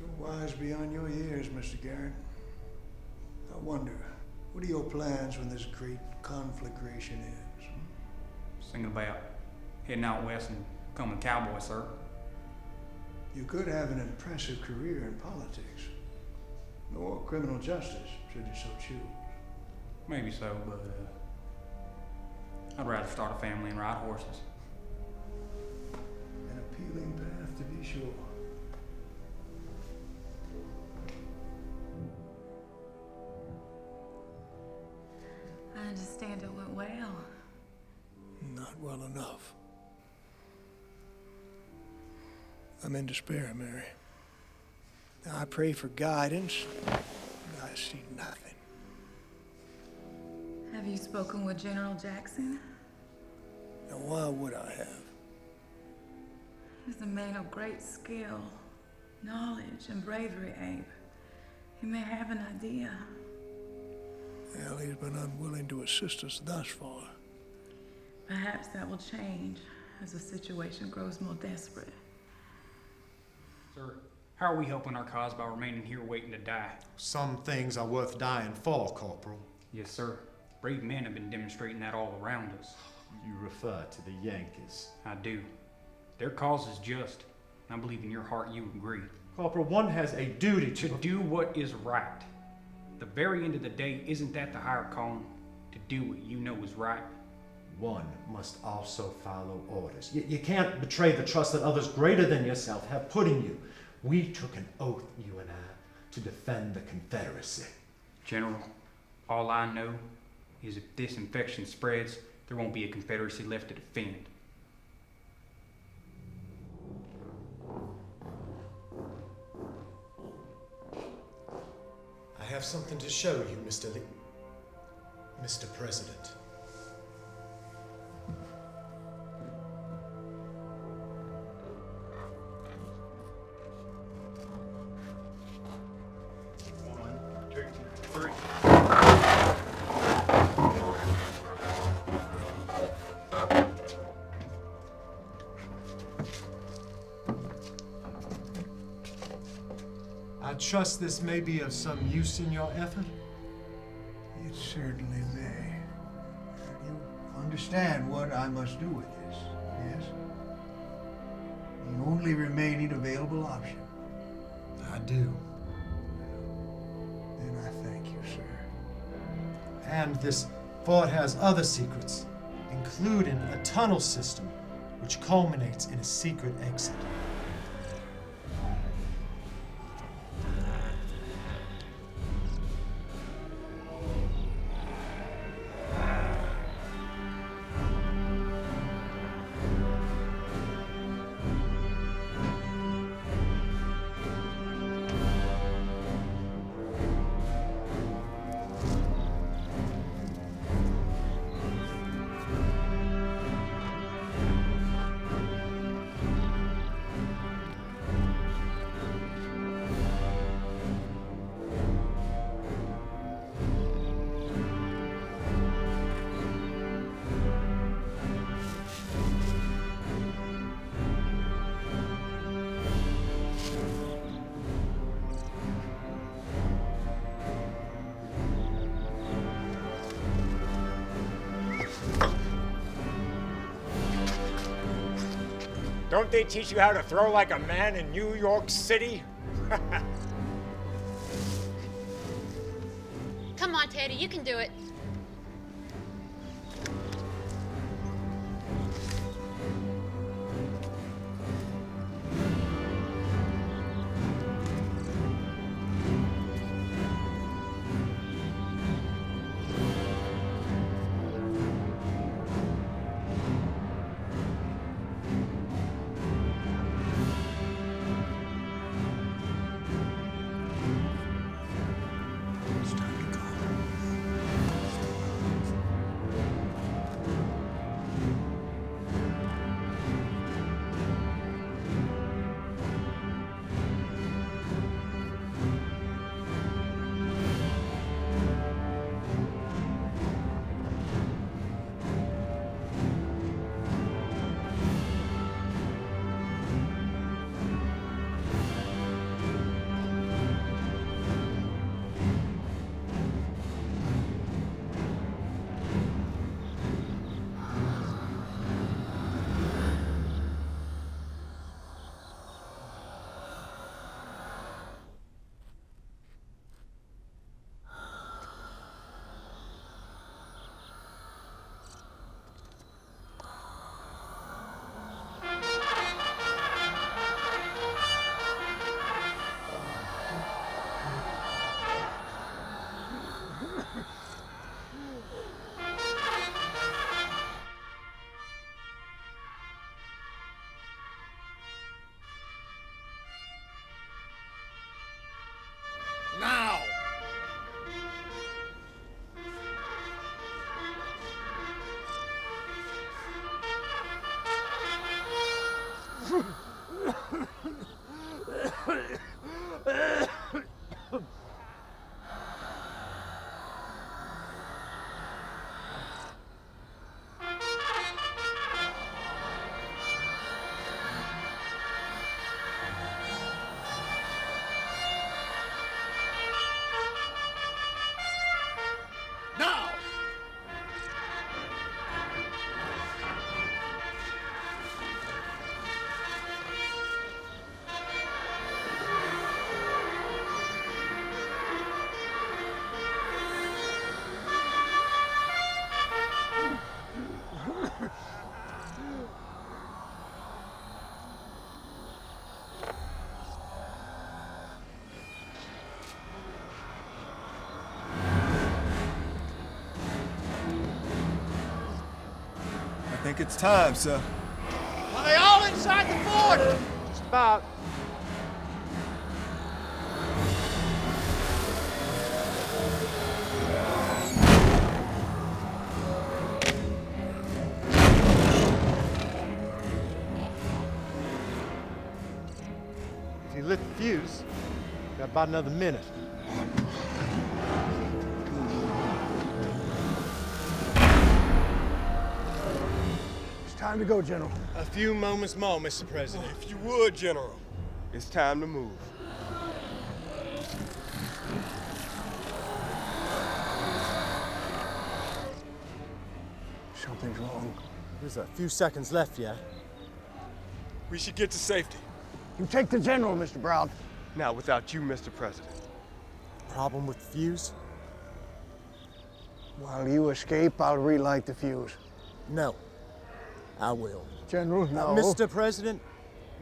You're wise beyond your years, Mr. Garrett. I wonder, what are your plans when this great conflagration is? Thinking about heading out west and becoming a cowboy, sir. You could have an impressive career in politics, or criminal justice, should you so choose. Maybe so, but I'd rather start a family and ride horses. An appealing path, to be sure. well enough. I'm in despair, Mary. Now, I pray for guidance, but I see nothing. Have you spoken with General Jackson? Now, why would I have? He's a man of great skill, knowledge, and bravery, Abe. He may have an idea. Well, he's been unwilling to assist us thus far. Perhaps that will change as the situation grows more desperate. Sir, how are we helping our cause by remaining here waiting to die? Some things are worth dying for, Corporal. Yes, sir. Brave men have been demonstrating that all around us. You refer to the Yankees. I do. Their cause is just. I believe in your heart you agree. Corporal, one has a duty to do what is right. The very end of the day, isn't that the higher calling? To do what you know is right? One must also follow orders. You can't betray the trust that others greater than yourself have put in you. We took an oath, you and I, to defend the Confederacy. General, all I know is if this infection spreads, there won't be a Confederacy left to defend. I have something to show you, Mr. President. I trust this may be of some use in your effort. It certainly may. You understand what I must do with this, yes? The only remaining available option. I do. Then I thank you, sir. And this fort has other secrets, including a tunnel system which culminates in a secret exit. Don't they teach you how to throw like a man in New York City? Come on, Teddy, you can do it. think it's time, sir. Are they all inside the fort? Just about. If you lit the fuse, got about another minute. Time to go, General. A few moments more, Mr. President. If you would, General. It's time to move. Something's wrong. There's a few seconds left, yeah? We should get to safety. You take the General, Mr. Brown. Not without you, Mr. President. Problem with the fuse? While you escape, I'll relight the fuse. No. I will. General, no. Mr. President,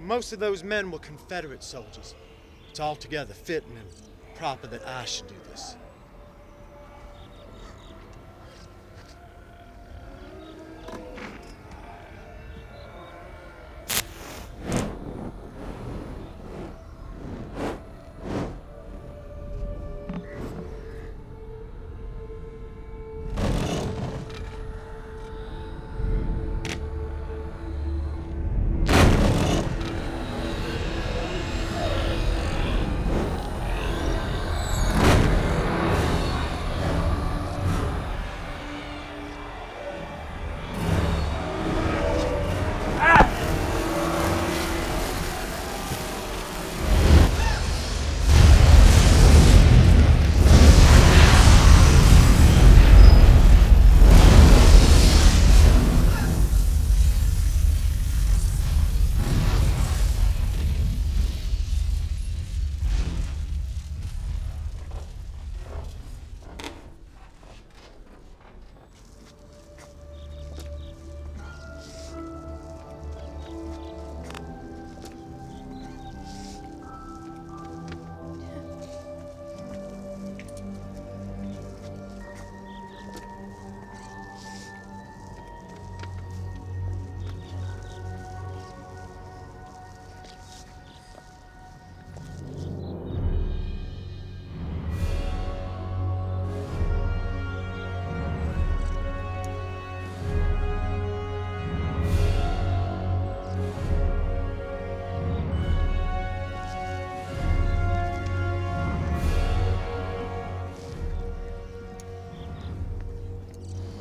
most of those men were Confederate soldiers. It's altogether fitting and proper that I should do this.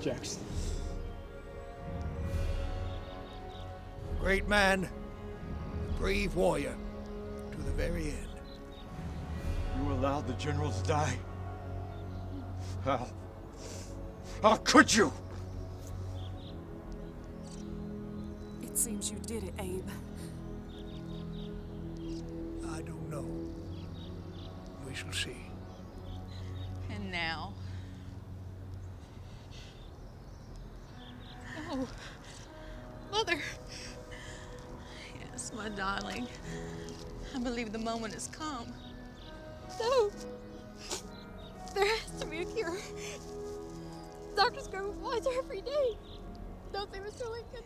Jackson. Great man, brave warrior, to the very end. You allowed the general to die? How could you? It seems you did it, Abe. I don't know. We shall see. And now? Oh, Mother. Yes, my darling. I believe the moment has come. No. There has to be a cure. Doctors grow wiser every day. Don't they, Mr. Lincoln?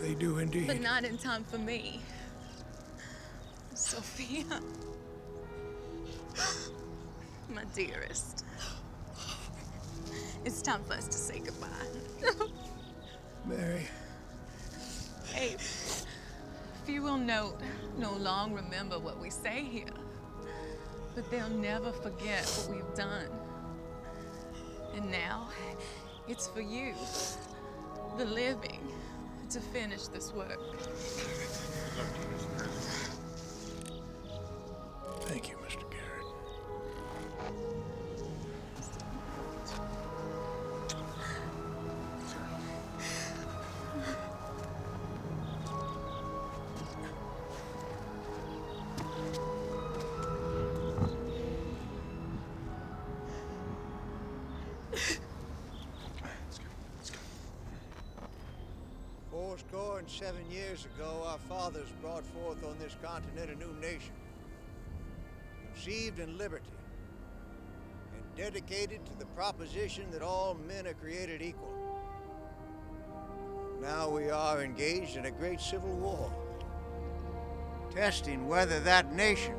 They do indeed. But not in time for me. Sophia. My dearest. It's time for us to say goodbye. Mary. Abe, few will note, no long remember what we say here. But they'll never forget what we've done. And now, it's for you, the living, to finish this work. Thank you, Mr. Garrett. Fourscore and 7 years ago, our fathers brought forth on this continent a new nation, conceived in liberty, and dedicated to the proposition that all men are created equal. Now we are engaged in a great civil war, testing whether that nation,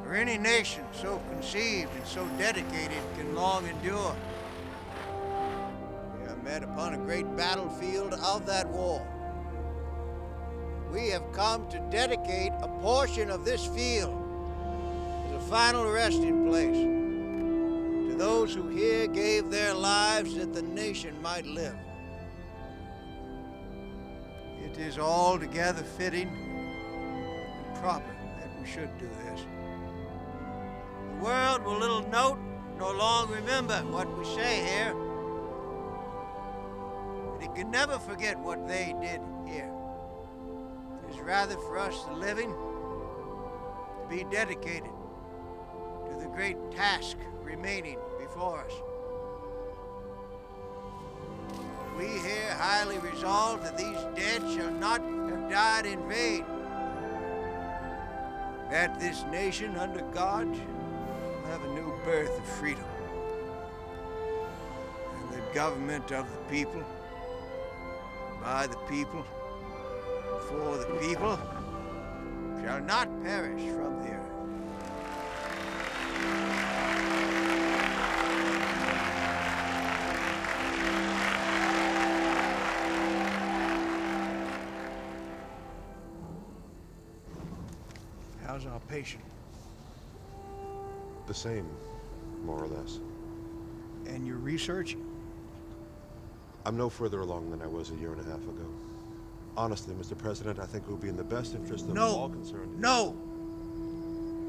or any nation so conceived and so dedicated, can long endure. We are met upon a great battlefield of that war. We have come to dedicate a portion of this field as a final resting place to those who here gave their lives that the nation might live. It is altogether fitting and proper that we should do this. The world will little note nor long remember what we say here, and it can never forget what they did here. It is rather for us, the living, to be dedicated to the great task remaining before us. We here highly resolve that these dead shall not have died in vain, that this nation under God will have a new birth of freedom, and the government of the people, by the people, for the people, shall not perish from the earth. How's our patient? The same, more or less. And your research? I'm no further along than I was a year and a half ago. Honestly, Mr. President, I think it would be in the best interest of all concerned. No!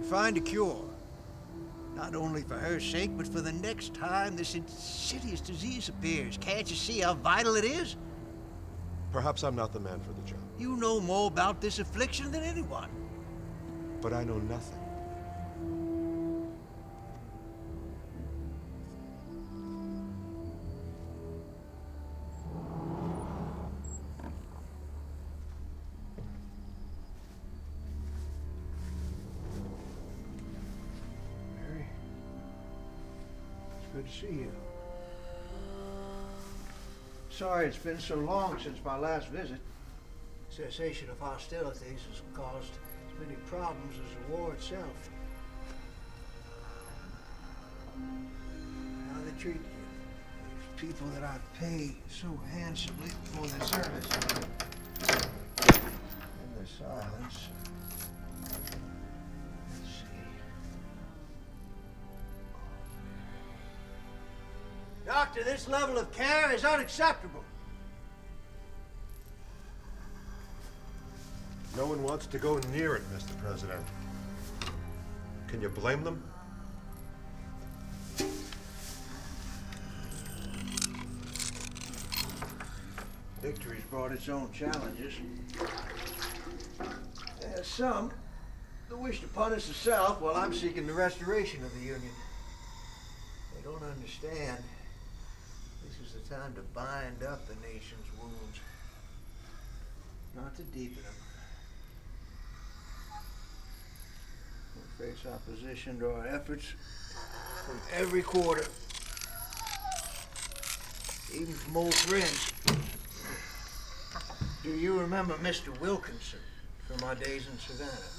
Find a cure. Not only for her sake, but for the next time this insidious disease appears. Can't you see how vital it is? Perhaps I'm not the man for the job. You know more about this affliction than anyone. But I know nothing. Good to see you. Sorry it's been so long since my last visit. Cessation of hostilities has caused as many problems as the war itself. How they treat you. These people that I pay so handsomely for their service. And their silence. Doctor, this level of care is unacceptable. No one wants to go near it, Mr. President. Can you blame them? Victory's brought its own challenges. There's some that wish to punish the South while I'm seeking the restoration of the Union. They don't understand. This is the time to bind up the nation's wounds, not to deepen them. We'll face opposition to our efforts from every quarter, even from old friends. Do you remember Mr. Wilkinson from our days in Savannah?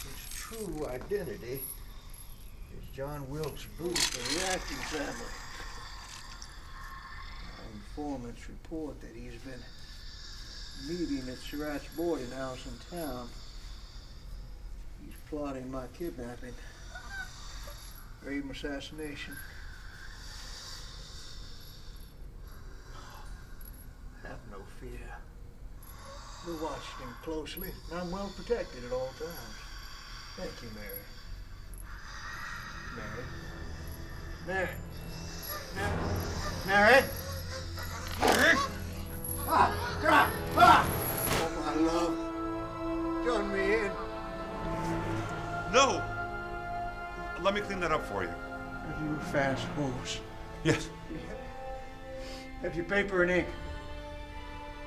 His true identity is John Wilkes Booth of the Acting family. Our informants report that he's been meeting at Surratt's boarding house in town. He's plotting my kidnapping, or even assassination. Have no fear. We're watching him closely, and I'm well protected at all times. Thank you, Mary. Mary. Mary. Mary. Ah, come on. Ah. Oh, my love. Join me in. No! Let me clean that up for you. Are you a fast horse? Yes. Have you paper and ink?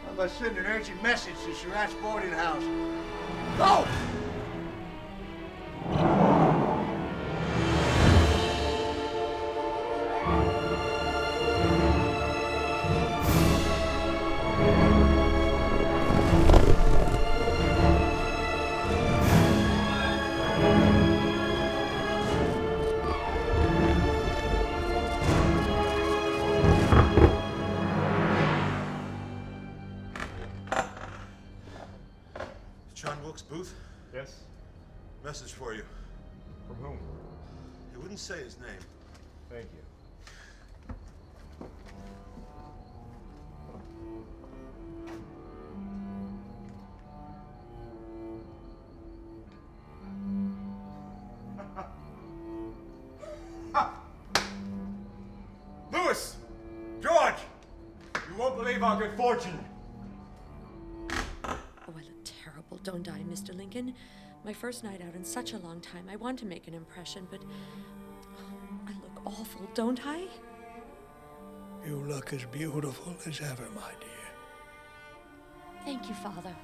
I must send an urgent message to Surratt's boarding house. Go! Miss Booth? Yes? Message for you. From whom? He wouldn't say his name. Thank you. Lewis! George! You won't believe our good fortune. Oh, I look terrible, don't I, Mr. Lincoln? My first night out in such a long time. I want to make an impression, but I look awful, don't I? You look as beautiful as ever, my dear. Thank you, Father.